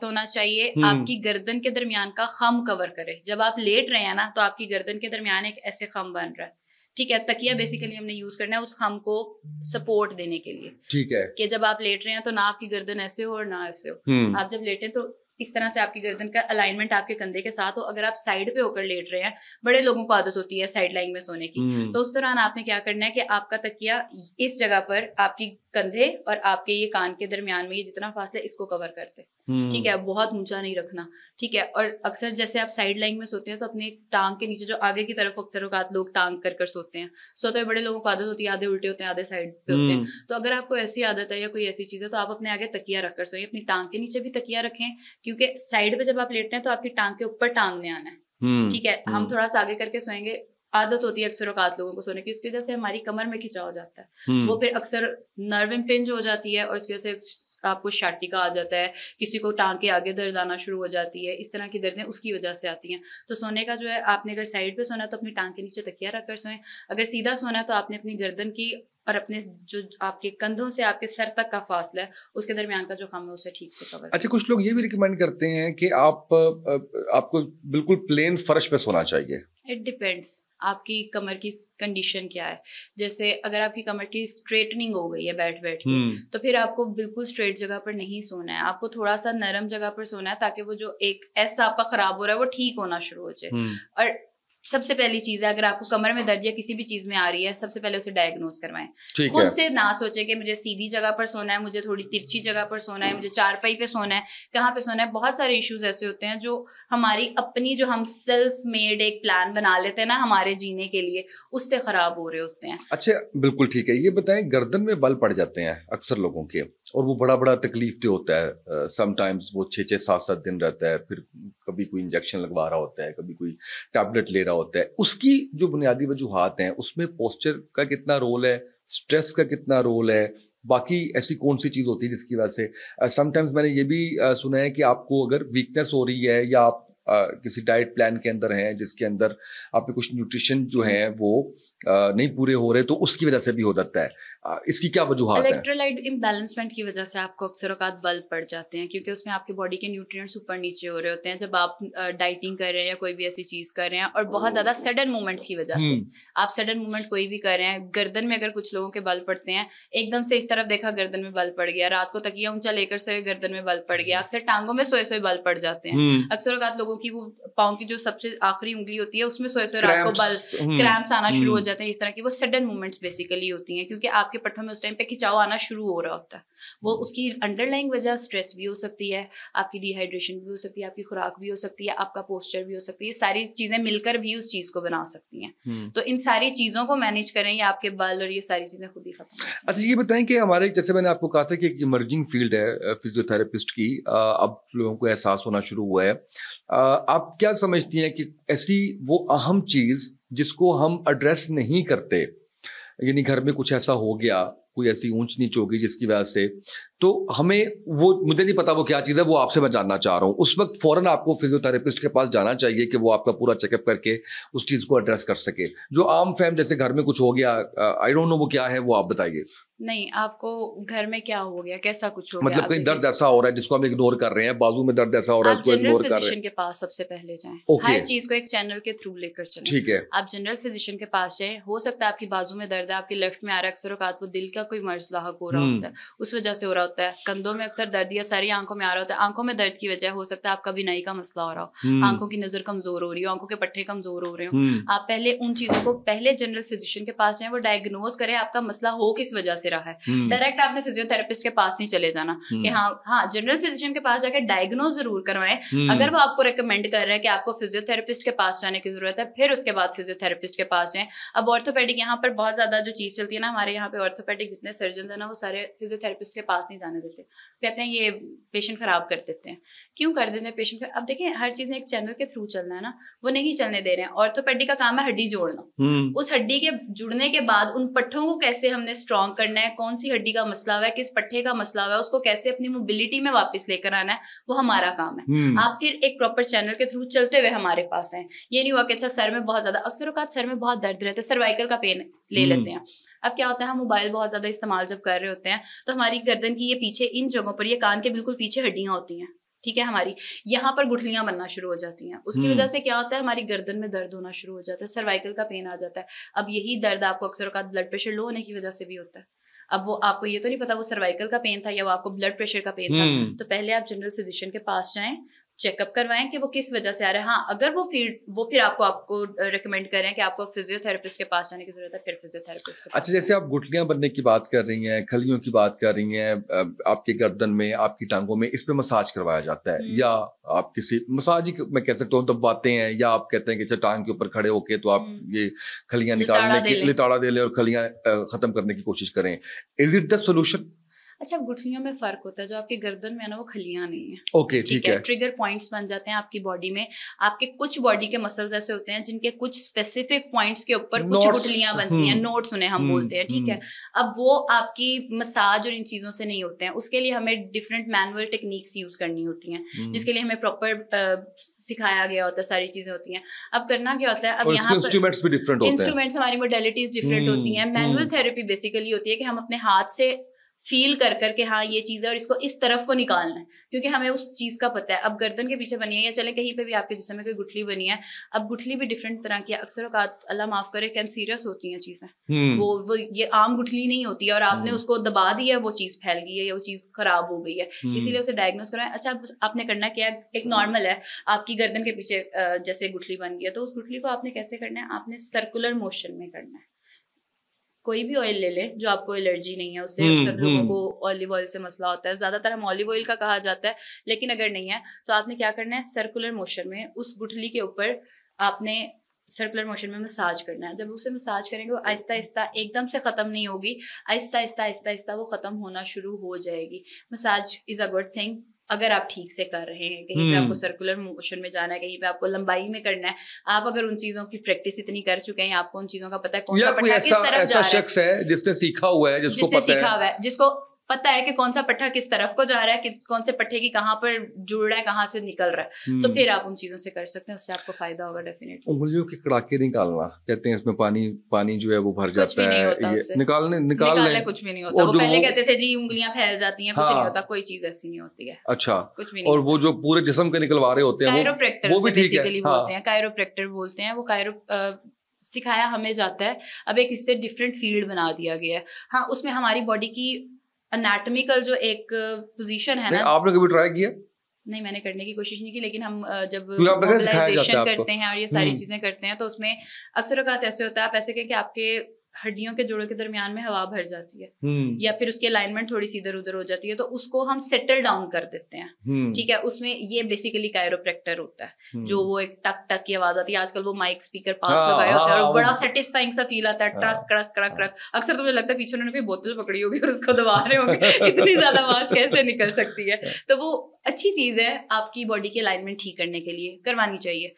होना चाहिए। आपकी गर्दन के दरमियान का खम कवर करे। जब आप लेट रहे हैं ना तो आपकी गर्दन के दरमियान एक ऐसे खम बन रहा है, ठीक है। तकिया बेसिकली हमने यूज करना है उस खम को सपोर्ट देने के लिए, ठीक है, कि जब आप लेट रहे हैं तो ना आपकी गर्दन ऐसे हो और ना ऐसे हो। आप जब लेटे तो इस तरह से आपकी गर्दन का अलाइनमेंट आपके कंधे के साथ हो। अगर आप साइड पे होकर लेट रहे हैं, बड़े लोगों को आदत होती है साइड लाइन में सोने की, तो उस दौरान आपने क्या करना है कि आपका तकिया इस जगह पर आपकी कंधे और आपके ये कान के दरमियान में ये जितना फासला इसको कवर करते, ठीक है। बहुत ऊंचा नहीं रखना, ठीक है। और अक्सर जैसे आप साइड लाइन में सोते हैं तो अपने टांग के नीचे जो आगे की तरफ अक्सर औकात लोग टांग कर सोते हैं, सोते हुए बड़े लोगों को आदत होती है आधे उल्टे होते हैं आधे साइड पे होते हैं। तो अगर आपको ऐसी आदत है या कोई ऐसी चीज है तो आप अपने आगे तकिया रखकर सोइए। अपनी टांग के नीचे भी तकिया रखें, क्योंकि साइड पे जब आप लेटते हैं तो आपकी टांग के ऊपर टांग ने आना है, ठीक है। हम थोड़ा सा आगे करके सोएंगे, आदत होती है अक्सर औकात लोगों को सोने की, उसकी वजह से हमारी कमर में खिंचाव हो जाता है, वो फिर अक्सर नर्व इम्पिंज हो जाती है और उसकी वजह से आपको शाटिका आ जाता है, किसी को टांग के आगे दर्द आना शुरू हो जाती है। इस तरह की दर्दें उसकी वजह से आती हैं। तो सोने का जो है, आपने अगर साइड पे सोना है तो अपनी टांग के नीचे तकिया रखकर सोएं। अगर सीधा सोना है तो आपने अपनी गर्दन की और अपने जो आपके कंधों से आपके सर तक का फासला है उसके दरमियान का जो खम है उसे ठीक से कवर। अच्छा, कुछ लोग ये भी रिकमेंड करते हैं कि आपको बिल्कुल प्लेन फर्श पे सोना चाहिए। इट डिपेंड्स आपकी कमर की कंडीशन क्या है। जैसे अगर आपकी कमर की स्ट्रेटनिंग हो गई है बैठ के, तो फिर आपको बिल्कुल स्ट्रेट जगह पर नहीं सोना है, आपको थोड़ा सा नरम जगह पर सोना है ताकि वो जो एक एस आपका खराब हो रहा है वो ठीक होना शुरू हो जाए। और सबसे पहली चीज है, अगर आपको कमर में दर्द या किसी भी चीज में आ रही है, सबसे पहले उसे डायग्नोज करवाएं। खुद से ना सोचे कि मुझे सीधी जगह पर सोना है, मुझे थोड़ी तिरछी जगह पर सोना है, मुझे चारपाई पे सोना है, कहाँ पे सोना है। बहुत सारे इश्यूज ऐसे होते हैं जो हमारी अपनी, जो हम सेल्फ मेड एक प्लान बना लेते हैं ना हमारे जीने के लिए, उससे खराब हो रहे होते हैं। अच्छा, बिल्कुल ठीक है। ये बताएं, गर्दन में बल पड़ जाते हैं अक्सर लोगों के और वो बड़ा बड़ा तकलीफ दे होता है। समटाइम्स वो 6-6, 7-7 दिन रहता है, फिर कभी कोई इंजेक्शन लगवा रहा होता है, कभी कोई टैबलेट ले रहा होता है। उसकी जो बुनियादी वजूहात हैं उसमें पोस्चर का कितना रोल है, स्ट्रेस का कितना रोल है, बाकी ऐसी कौन सी चीज होती है जिसकी वजह से समटाइम्स मैंने ये भी सुना है कि आपको अगर वीकनेस हो रही है या आप किसी डाइट प्लान के अंदर हैं जिसके अंदर आपके कुछ न्यूट्रिशन जो है वो नहीं पूरे हो रहे, तो उसकी वजह से भी हो जाता है। इसकी क्या वजूहात है? इलेक्ट्रोलाइट इम्बैलेंसमेंट की वजह से आपको अक्सर औकात बल पड़ जाते हैं, क्योंकि उसमें आपके बॉडी के न्यूट्रिएंट्स ऊपर नीचे हो रहे होते हैं जब आप डाइटिंग कर रहे हैं या कोई भी ऐसी चीज कर रहे हैं। और बहुत ज्यादा सडन मूवमेंट्स की वजह से आप सडन मूवमेंट कोई भी कर रहे हैं, गर्दन में अगर कुछ लोगों के बल पड़ते हैं, एकदम से इस तरफ देखा गर्दन में बल पड़ गया, रात को तकिया ऊंचा लेकर से गर्दन में बल पड़ गया, अक्सर टांगों में सोए सोए बल पड़ जाते हैं। अक्सर औकात लोगों की वो पाँव की जो सबसे आखिरी उंगली होती है उसमें सोए सोए रात को बल क्रैम्प्स आना शुरू हो जाते हैं। इस तरह की वो सडन मूवमेंट्स बेसिकली होती हैं, क्योंकि आपके पट्टों में उस टाइम पे खिंचाव आना शुरू हो रहा होता है। वो उसकी अंडरलाइंग वजह स्ट्रेस भी हो सकती है, आपकी डिहाइड्रेशन भी हो सकती है, आपकी खुराक भी हो सकती है, आपका पोस्चर भी हो सकती है। सारी चीजें मिलकर भी उस चीज को बना सकती हैं। तो इन सारी चीजों को मैनेज करें या आपके बल और ये सारी चीजें खुद ही खत्म। अच्छा, ये बताएं कि हमारे, जैसे मैंने आपको कहा था कि एक इमर्जिंग फील्ड है फिजियोथेरेपिस्ट की, अब लोगों को एहसास होना शुरू हुआ है। आप क्या समझती हैं कि ऐसी वो अहम चीज जिसको हम एड्रेस नहीं करते, यानी घर में कुछ ऐसा हो गया, कोई ऐसी ऊंच नीच होगी जिसकी वजह से, तो हमें वो, मुझे नहीं पता वो क्या चीज़ है, वो आपसे मैं जानना चाह रहा हूँ, उस वक्त फौरन आपको फिजियोथेरेपिस्ट के पास जाना चाहिए कि वो आपका पूरा चेकअप करके उस चीज़ को एड्रेस कर सके। जो आम फैम, जैसे घर में कुछ हो गया, आई डोंट नो वो क्या है, वो आप बताइए। नहीं, आपको घर में क्या हो गया, कैसा कुछ हो गया, मतलब कहीं दर्द ऐसा हो रहा है जिसको हम इग्नोर कर रहे हैं, बाजू में दर्द ऐसा हो रहा है जिसको इग्नोर कर रहे हैं। फिजिशियन के पास सबसे पहले जाएं। हर चीज को एक चैनल के थ्रू लेकर चलें। ठीक है, आप जनरल फिजिशियन के पास जाएं। हो सकता है आपकी बाजू में दर्द है, आपके लेफ्ट में आ रहा है, अक्सर औकात वो दिल का कोई मर्ज लाहक हो रहा होता है, उस वजह से हो रहा होता है। कंधों में अक्सर दर्द या सारी आंखों में आ रहा होता है। आंखों में दर्द की वजह हो सकता है आपका बिनाई का मसला हो रहा हो, आंखों की नजर कमजोर हो रही हो, आंखों के पट्टे कमजोर हो रहे हो। आप पहले उन चीजों को पहले जनरल फिजिशियन के पास जाएं, वो डायग्नोज करें आपका मसला हो किस वजह से रहा है। डायरेक्ट आपने फिजियोथेरेपिस्ट के पास नहीं चले जाना कि हाँ जनरल फिजिशियन के पास जाकर डायग्नोज जरूर करवाएं। अगर वो आपको रेकमेंड कर रहा है कि आपको फिजियोथेरेपिस्ट के पास जाने की जरूरत है, फिर उसके बाद फिजियोथेरेपिस्ट के पास जाएं। अब ऑर्थोपेडिक यहाँ पर बहुत ज्यादा जो चीज चलती है ना, हमारे यहाँ पे ऑर्थोपेडिक जितने सर्जन है ना, वो सारे फिजियोथेरेपिस्ट के पास नहीं जाने देते। कहते हैं ये पेशेंट खराब कर देते हैं। क्यों कर देते हैं पेशेंट? अब देखिए हर चीज ने एक चैनल के थ्रू चलना है ना, वो नहीं चलने दे रहे हैं। ऑर्थोपेडिक का काम है हड्डी जोड़ना। उस हड्डी के जुड़ने के बाद उन पट्टों को कैसे हमने स्ट्रॉन्ग करना है, कौन सी हड्डी का मसला हुआ है, किस पट्टे का मसला हुआ है, उसको कैसे अपनी मोबिलिटी में वापस लेकर आना है, वो हमारा काम है। आप फिर एक प्रॉपर चैनल के थ्रू चलते हुए हमारे पास हैं। ये नहीं हुआ कि अच्छा सर में बहुत ज्यादा, अक्सर औकात सर में बहुत दर्द रहता है, सर्वाइकल का पेन ले लेते हैं। अब क्या होता है, हम मोबाइल बहुत ज्यादा इस्तेमाल जब कर रहे होते हैं तो हमारी गर्दन की ये पीछे इन जगहों पर, ये कान के बिल्कुल पीछे हड्डियां होती हैं, ठीक है, हमारी यहाँ पर गुठलियां बनना शुरू हो जाती हैं। उसकी वजह से क्या होता है, हमारी गर्दन में दर्द होना शुरू हो जाता है, सर्वाइकल का पेन आ जाता है। अब यही दर्द आपको अक्सर औकात ब्लड प्रेशर लो होने की वजह से भी होता है। अब वो आपको ये तो नहीं पता वो सर्वाइकल का पेन था या वो आपको ब्लड प्रेशर का पेन था, तो पहले आप जनरल फिजिशियन के पास जाएं, चेकअप करवाएं कि वो किस वजह से आ रहा है। हाँ, अगर वो फिर आपको रिकमेंड करें कि आपको फिजियोथेरेपिस्ट के पास जाने की जरूरत है, फिर फिजियोथेरेपिस्ट के पास। अच्छा, जैसे आप गुठलियां बनने की बात कर रही हैं, खलियों की बात कर रही हैं, आपके गर्दन में, आपकी टांगों में, इस पे मसाज करवाया जाता है, या आप किसी मसाज ही मैं कह सकता हूँ दबाते हैं, या आप कहते हैं कि अच्छा टांग के ऊपर खड़े होके तो आप ये खलियां निकालने की लिताड़ा दे लें और खलियां खत्म करने की कोशिश करें। Is it the solution? अच्छा, गुठलियों में फर्क होता है, जो आपके गर्दन में है ना वो खलियां नहीं है। ओके, ठीक है। ट्रिगर पॉइंट्स बन जाते हैं आपकी बॉडी में। आपके कुछ बॉडी के मसल्स ऐसे होते हैं जिनके कुछ स्पेसिफिक पॉइंट्स के ऊपर कुछ गुठलियां बनती हैं, नोड्स उन्हें हम बोलते हैं, ठीक है। अब वो आपकी मसाज और इन चीजों से नहीं होते हैं, उसके लिए हमें डिफरेंट मैनुअल टेक्निक्स यूज करनी होती हैं, जिसके लिए हमें प्रॉपर सिखाया गया होता है, सारी चीजें होती हैं। अब करना क्या होता है, अब यहाँ पर इंस्ट्रूमेंट्स भी डिफरेंट होते हैं, इंस्ट्रूमेंट्स हमारी मोडेलिटीज डिफरेंट होती हैं। मैनुअल थेरेपी बेसिकली होती है कि हम अपने हाथ से फील कर करके हाँ ये चीज है और इसको इस तरफ को निकालना है, क्योंकि हमें उस चीज का पता है। अब गर्दन के पीछे बनी है या चले कहीं पे भी आपके जिस्म में कोई गुठली बनी है, अब गुठली भी डिफरेंट तरह की है। अक्सर अल्लाह माफ करे कैंसरियस होती हैं चीजें, वो ये आम गुठली नहीं होती है और आपने उसको दबा दिया, वो चीज फैल गई है या वो चीज खराब हो गई है, इसीलिए उसे डायग्नोज कराएं। अच्छा, आपने करना क्या है, एक नॉर्मल है, आपकी गर्दन के पीछे जैसे गुठली बन गई है, तो उस गुठली को आपने कैसे करना है, आपने सर्कुलर मोशन में करना है। कोई भी ऑयल ले ले जो आपको एलर्जी नहीं है उससे। अक्सर लोगों को ऑलिव ऑयल से मसला होता है, ज्यादातर हम ऑलिव ऑयल का कहा जाता है, लेकिन अगर नहीं है तो आपने क्या करना है, सर्कुलर मोशन में उस गुठली के ऊपर आपने सर्कुलर मोशन में मसाज करना है। जब उसे मसाज करेंगे वो आहिस्ता आहिस्ता, एकदम से खत्म नहीं होगी, आहिस्ता आहिस्ता आहिस्ता आहिस्ता वो खत्म होना शुरू हो जाएगी। Massage is a good thing अगर आप ठीक से कर रहे हैं। कहीं पे आपको सर्कुलर मोशन में जाना है, कहीं पे आपको लंबाई में करना है, आप अगर उन चीजों की प्रैक्टिस इतनी कर चुके हैं, आपको उन चीजों का पता है कौन सा पट्टा किस तरफ जा रहा है। ऐसा शख्स है जिसने सीखा हुआ है, जिसको पता है कि कौन सा पट्टा किस तरफ को जा रहा है, कि कौन से पट्टे की कहाँ पर जुड़ रहा है, कहाँ से निकल रहा है, तो फिर आप उन चीजों से कर सकते हैं, उससे आपको फायदा होगा डेफिनेटली। उंगलियों के कड़ाके निकालना कहते हैं, इसमें पानी जो है वो भर जाता है, ये निकालने कुछ भी नहीं होता। वो पहले कहते थे जी उंगलियां फैल जाती हैं, कुछ नहीं होता, कोई चीज ऐसी नहीं होती है। अच्छा, कुछ भी नहीं। और वो जो पूरे जिस्म के निकलवा रहे होते हैं, कायरोप्रैक्टर वो भी बेसिकली बोलते हैं, कायरोप्रैक्टर बोलते हैं। वो सिखाया हमें जाता है। अब एक इससे डिफरेंट फील्ड बना दिया गया है। हाँ, उसमें हमारी बॉडी की एनाटॉमिकल जो एक पोजीशन है ना। आपने कभी ट्राई किया? नहीं, मैंने करने की कोशिश नहीं की, लेकिन हम जब मोबिलाइजेशन करते हैं और ये सारी चीजें करते हैं तो उसमें अक्सर औकात ऐसे होता है, आप ऐसे कहें कि आपके हड्डियों के जोड़ों के दरमियान में हवा भर जाती है या फिर उसकी अलाइनमेंट थोड़ी सी इधर उधर हो जाती है, तो उसको हम सेटल डाउन कर देते हैं, ठीक है। उसमें ये बेसिकली कायरोप्रैक्टर होता है, जो वो एक टक टक की आवाज आती है। आजकल वो माइक स्पीकर पास लगाए होते हैं और बड़ा सेटिस्फाइंग सा फील आता है, ट्रक क्रक क्रक क्रक। अक्सर तो मुझे लगता है पीछे उन्होंने कोई बोतल पकड़ी होगी और उसको दबा रहे होंगे, इतनी ज्यादा आवाज कैसे निकल सकती है। तो वो अच्छी चीज है, आपकी बॉडी की अलाइनमेंट ठीक करने के लिए करवानी चाहिए।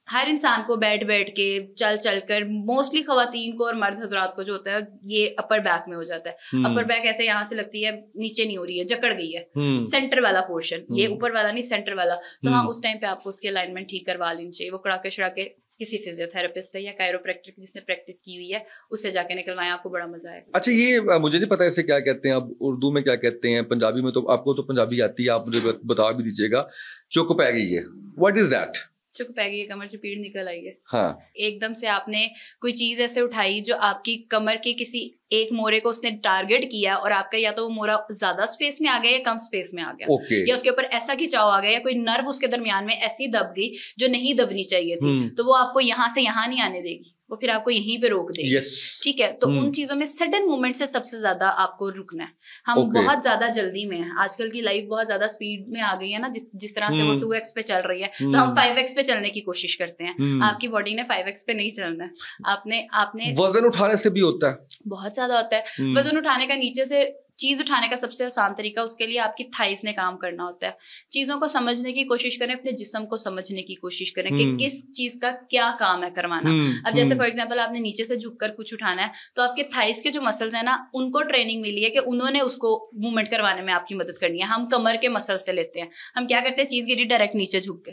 हर इंसान को बैठ बैठ के चल चल कर, मोस्टली खवातीन को और मर्द हजरात को जो होता है ये अपर बैक में हो जाता है। अपर बैक ऐसे यहाँ से लगती है, नीचे नहीं हो रही है, जकड़ गई है, सेंटर वाला पोर्शन, ये ऊपर वाला नहीं, सेंटर वाला। तो हाँ, उस टाइम पे आपको उसकी अलाइनमेंट ठीक करवा लेनी चाहिए। वो कड़ाके शड़ाके किसी फिजियोथेरेपिस्ट से या कायरोप्रैक्टर जिसने प्रैक्टिस की हुई है उससे जाके निकलवाएं, आपको बड़ा मजा आएगा। अच्छा, ये मुझे नहीं पता इसे क्या कहते हैं, अब उर्दू में क्या कहते हैं, पंजाबी में तो आपको तो पंजाबी आती है, आप मुझे बता भी दीजिएगा। चुक पै गई है, व्हाट इज दैट? चुक पै गई है, कमर से पीड़ निकल आई है। हाँ, एकदम से आपने कोई चीज ऐसे उठाई जो आपकी कमर के किसी एक मोरे को उसने टारगेट किया और आपका या तो वो मोरा ज्यादा स्पेस में आ गया या कम स्पेस में आ गया, okay. या उसके ऊपर ऐसा खिंचाव आ गया या कोई नर्व उसके दरमियान में ऐसी दब गई जो नहीं दबनी चाहिए थी, तो वो आपको यहाँ से यहाँ नहीं आने देगी, वो फिर आपको यहीं पे रोक देगी। ठीक है, तो उन चीजों में सडन मूवमेंट से सबसे ज्यादा आपको रुकना है। हम बहुत ज्यादा जल्दी में है, आजकल की लाइफ बहुत ज्यादा स्पीड में आ गई है ना, जिस तरह से वो 2x पे चल रही है, तो हम 5x पे चलने की कोशिश करते हैं। आपकी बॉडी ने 5x पे नहीं चलना है। आपने वजन उठाने से भी होता है, बहुत ज्यादा होता है वजन उठाने का। नीचे से चीज उठाने का सबसे आसान तरीका, उसके लिए आपकी थाइस ने काम करना होता है। चीजों को समझने की कोशिश करें, अपने जिस्म को समझने की कोशिश करें कि किस चीज का क्या काम है करवाना। अब जैसे फॉर एग्जांपल आपने नीचे से झुककर कुछ उठाना है, तो आपके थाइस के जो मसल्स है ना, उनको ट्रेनिंग मिली है कि उन्होंने उसको मूवमेंट करवाने में आपकी मदद करनी है। हम कमर के मसल से लेते हैं, हम क्या करते हैं, चीज गिरी डायरेक्ट नीचे झुक के,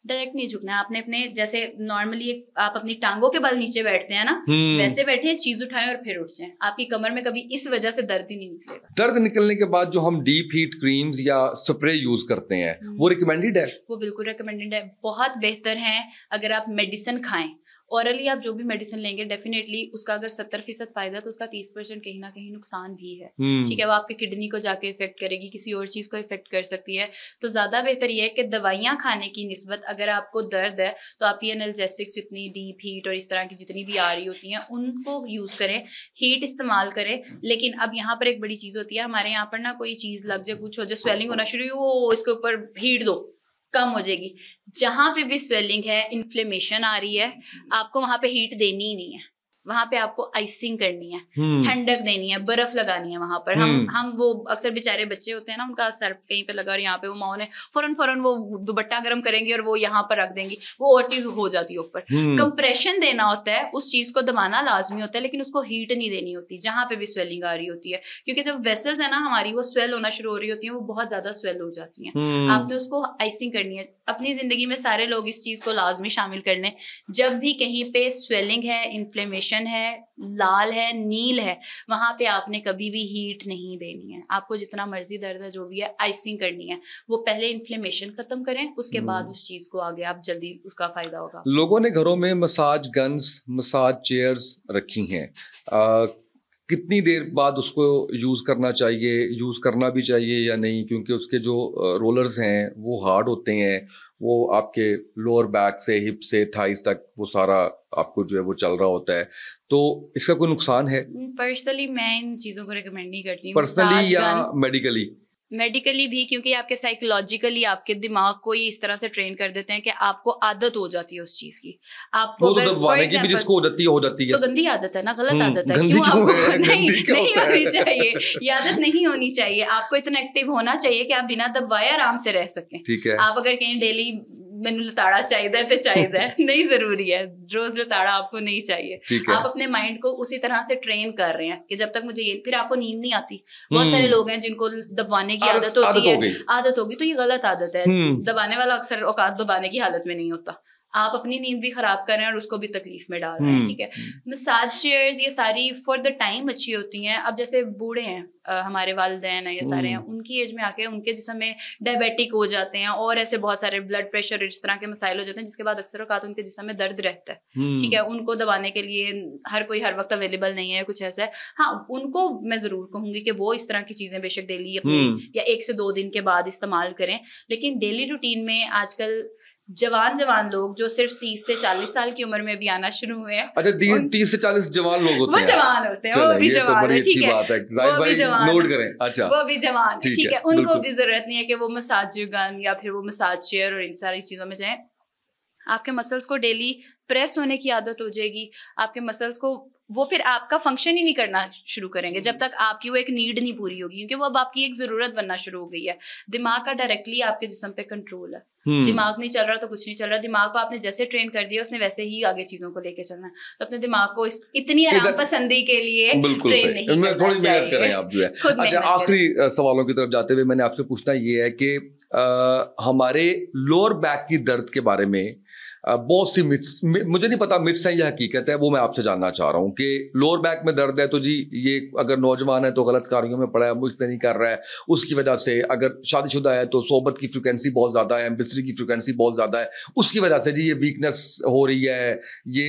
डायरेक्ट नहीं झुकना है। आपने अपने जैसे नॉर्मली आप अपनी टांगों के बल नीचे बैठते हैं ना, वैसे बैठे, चीज उठाएं और फिर उठ जाएं। आपकी कमर में कभी इस वजह से दर्द ही नहीं निकलेगा। दर्द निकलने के बाद जो हम डीप हीट क्रीम्स या स्प्रे यूज करते हैं, वो रिकमेंडेड है? वो बिल्कुल रिकमेंडेड है, बहुत बेहतर है। अगर आप मेडिसिन खाएं, ऑरली आप जो भी मेडिसिन लेंगे, डेफिनेटली उसका अगर 70% फायदा तो उसका 30% कहीं ना कहीं नुकसान भी है। ठीक है, वो आपके किडनी को जाके इफेक्ट करेगी, किसी और चीज को इफेक्ट कर सकती है। तो ज्यादा बेहतर ये है कि दवाइयां खाने की निस्बत अगर आपको दर्द है तो आप ये एनाल्जेसिक्स, जितनी डीप हीट और इस तरह की जितनी भी आ रही होती हैं, उनको यूज करें, हीट इस्तेमाल करें। लेकिन अब यहाँ पर एक बड़ी चीज होती है, हमारे यहाँ पर ना कोई चीज लग जाए, कुछ हो जाए, स्वेलिंग होना शुरू हो, इसके ऊपर हीट दो, कम हो जाएगी। जहां पे भी स्वेलिंग है, इन्फ्लेमेशन आ रही है, आपको वहां पे हीट देनी ही नहीं है। वहां पे आपको आइसिंग करनी है, ठंडक देनी है, बर्फ लगानी है वहां पर। हम वो अक्सर बेचारे बच्चे होते हैं ना, उनका सर कहीं पे लगा और यहाँ पे वो माँ ने फौरन वो दुपट्टा गर्म करेंगी और वो यहाँ पर रख देंगी, वो और चीज हो जाती है ऊपर। कंप्रेशन देना होता है, उस चीज को दबाना लाजमी होता है, लेकिन उसको हीट नहीं देनी होती जहां पे भी स्वेलिंग आ रही होती है। क्योंकि जब वेसल्स है ना हमारी, वो स्वेल होना शुरू हो रही होती है, वो बहुत ज्यादा स्वेल हो जाती है। आपने उसको आइसिंग करनी है। अपनी जिंदगी में सारे लोग इस चीज को लाजमी शामिल कर लें। जब भी कहीं पे स्वेलिंग है, इन्फ्लेमेशन है, लाल है, नील है, वहां पे आपने कभी भी हीट नहीं देनी है। आपको जितना मर्जी दर्द है, जो भी है, आइसिंग करनी है। वो पहले इन्फ्लेमेशन खत्म करें, उसके बाद उस चीज को आगे आप जल्दी उसका फायदा होगा। लोगों ने घरों में मसाज गन्स, मसाज चेयर्स रखी हैं, कितनी देर बाद उसको यूज करना चाहिए, यूज करना भी चाहिए या नहीं? क्योंकि उसके जो रोलर्स हैं वो हार्ड होते हैं, वो आपके लोअर बैक से, हिप से, थाइस तक वो सारा आपको जो है वो चल रहा होता है। तो इसका कोई नुकसान है? पर्सनली मैं इन चीजों को रिकमेंड नहीं करती। पर्सनली या मेडिकली? मेडिकली भी, क्योंकि आपके साइकोलॉजिकली आपके दिमाग को ही इस तरह से ट्रेन कर देते हैं कि आपको आदत हो जाती है उस चीज की। आपको तो दबाने की भी जिसको हो जाती है, तो गंदी आदत है ना, गलत आदत है। क्यों आपको नहीं होनी चाहिए, ये आदत नहीं होनी चाहिए। आपको इतना एक्टिव होना चाहिए कि आप बिना दबाए आराम से रह सकें। ठीक है, आप अगर कहीं डेली मैनू लताड़ा चाहिए तो चाहिए नहीं जरूरी है, रोज लताड़ा आपको नहीं चाहिए। आप अपने माइंड को उसी तरह से ट्रेन कर रहे हैं कि जब तक मुझे ये, फिर आपको नींद नहीं आती। बहुत सारे लोग हैं जिनको दबाने की आदत होती है, आदत होगी, तो ये गलत आदत है। दबाने वाला अक्सर औकात दबाने की हालत में नहीं होता। आप अपनी नींद भी खराब कर रहे हैं और उसको भी तकलीफ में डाल रहे हैं। ठीक है, मसाज चेयर्स ये सारी फॉर द टाइम अच्छी होती हैं। अब जैसे बूढ़े हैं, हमारे वालिदैन हैं, ये सारे हैं, उनकी एज में आके उनके जिस्म में डायबिटिक हो जाते हैं और ऐसे बहुत सारे ब्लड प्रेशर, इस तरह के मसाइल हो जाते हैं, जिसके बाद अक्सर औकात उनके जिस्म में दर्द रहता है। ठीक है, उनको दबाने के लिए हर कोई हर वक्त अवेलेबल नहीं है, कुछ ऐसा है। हाँ, उनको मैं जरूर कहूंगी कि वो इस तरह की चीजें बेशक डेली अपनी या 1 से 2 दिन के बाद इस्तेमाल करें, लेकिन डेली रूटीन में आजकल जवान लोग जो सिर्फ 30 से 40 साल की उम्र में भी आना शुरू हुए हैं। अच्छा, 30 से 40 जवान लोग होते हैं? वो जवान होते हैं, वो भी जवान है। ठीक है, वो भी जवान, नोट करें। अच्छा, वो भी जवान, ठीक है, उनको भी जरूरत नहीं है कि वो मसाज गन या फिर वो मसाज चेयर और इन सारी चीजों में जाएं। आपके मसल्स को डेली प्रेस होने की आदत हो जाएगी, आपके मसल्स को वो फिर आपका फंक्शन ही नहीं करना शुरू करेंगे जब तक आपकी वो एक नीड नहीं पूरी होगी, क्योंकि वो अब आपकी एक जरूरत बनना शुरू हो गई है। दिमाग का डायरेक्टली आपके जिस्म पे कंट्रोल है। दिमाग नहीं चल रहा तो कुछ नहीं चल रहा। दिमाग को आपने जैसे ट्रेन कर दिया, उसने वैसे ही आगे चीजों को लेके चलना है। तो अपने दिमाग को इतनी आराम पसंदी के लिए ट्रेन नहीं करना चाहिए। थोड़ी मेहनत करें आप जो है। अच्छा, आखिरी सवालों की तरफ जाते हुए मैंने आपसे पूछना ये है कि हमारे लोअर बैक की दर्द के बारे में बहुत सी मिथ्स, मुझे नहीं पता मिथ्स है या हकीकत है, वो मैं आपसे जानना चाह रहा हूँ कि लोअर बैक में दर्द है तो जी ये अगर नौजवान है तो गलत कार्यों में पड़ा है, मुझसे नहीं कर रहा है, उसकी वजह से, अगर शादीशुदा है तो सोबत की फ्रिक्वेंसी बहुत ज्यादा है, बिस्तरी की फ्रिक्वेंसी बहुत ज्यादा है, उसकी वजह से जी ये वीकनेस हो रही है, ये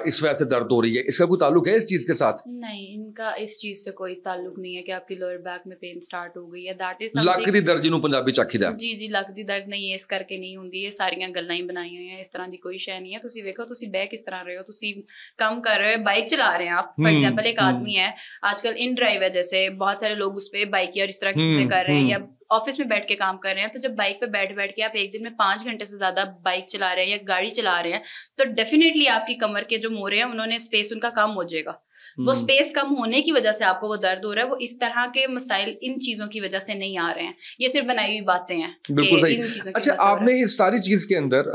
इस वजह से दर्द हो रही है, इसका कोई ताल्लुक है इस चीज के साथ? नहीं, इनका इस चीज से कोई ताल्लुक नहीं है कि आपकी लोअर बैक में पेन स्टार्ट हो गई है। दैट इज ਲੱਕ ਦੀ ਦਰਦ ਨੂੰ ਪੰਜਾਬੀ ਚ ਆਖੀਦਾ। ਜੀ ਜੀ, ਲੱਕ ਦੀ ਦਰਦ ਨਹੀਂ ਹੈ, ਇਸ ਕਰਕੇ ਨਹੀਂ ਹੁੰਦੀ, ਇਹ ਸਾਰੀਆਂ ਗੱਲਾਂ ਹੀ ਬਣਾਈਆਂ ਹੋਈਆਂ, ਇਸ ਤਰ੍ਹਾਂ ਦੀ ਕੋਈ ਸ਼ੈ ਨਹੀਂ ਹੈ। ਤੁਸੀਂ ਵੇਖੋ, ਤੁਸੀਂ ਬਹਿ ਕਿਸ ਤਰ੍ਹਾਂ ਰਹੇ ਹੋ, ਤੁਸੀਂ ਕੰਮ कर रहे हो, बाइक चला रहे हैं आप, फॉर एग्जाम्पल एक आदमी है आजकल इन ड्राइव है, जैसे बहुत सारे लोग उस पर बाइक या इस तरह की चीजें कर रहे हैं, या ऑफिस में बैठ के काम कर रहे हैं, तो जब बाइक पे बैठ के आप एक दिन में 5 घंटे से ज्यादा बाइक चला रहे हैं या गाड़ी चला रहे हैं, तो डेफिनेटली आपकी कमर के जो मोरे हैं उन्होंने स्पेस, उनका कम हो जाएगा। वो स्पेस कम होने की वजह से आपको वो दर्द हो रहा है। वो इस तरह के मसाइल इन चीजों की वजह से नहीं आ रहे हैं, ये सिर्फ बनाई हुई बातें हैं। बिल्कुल सही। अच्छा, आपने इस सारी चीज के अंदर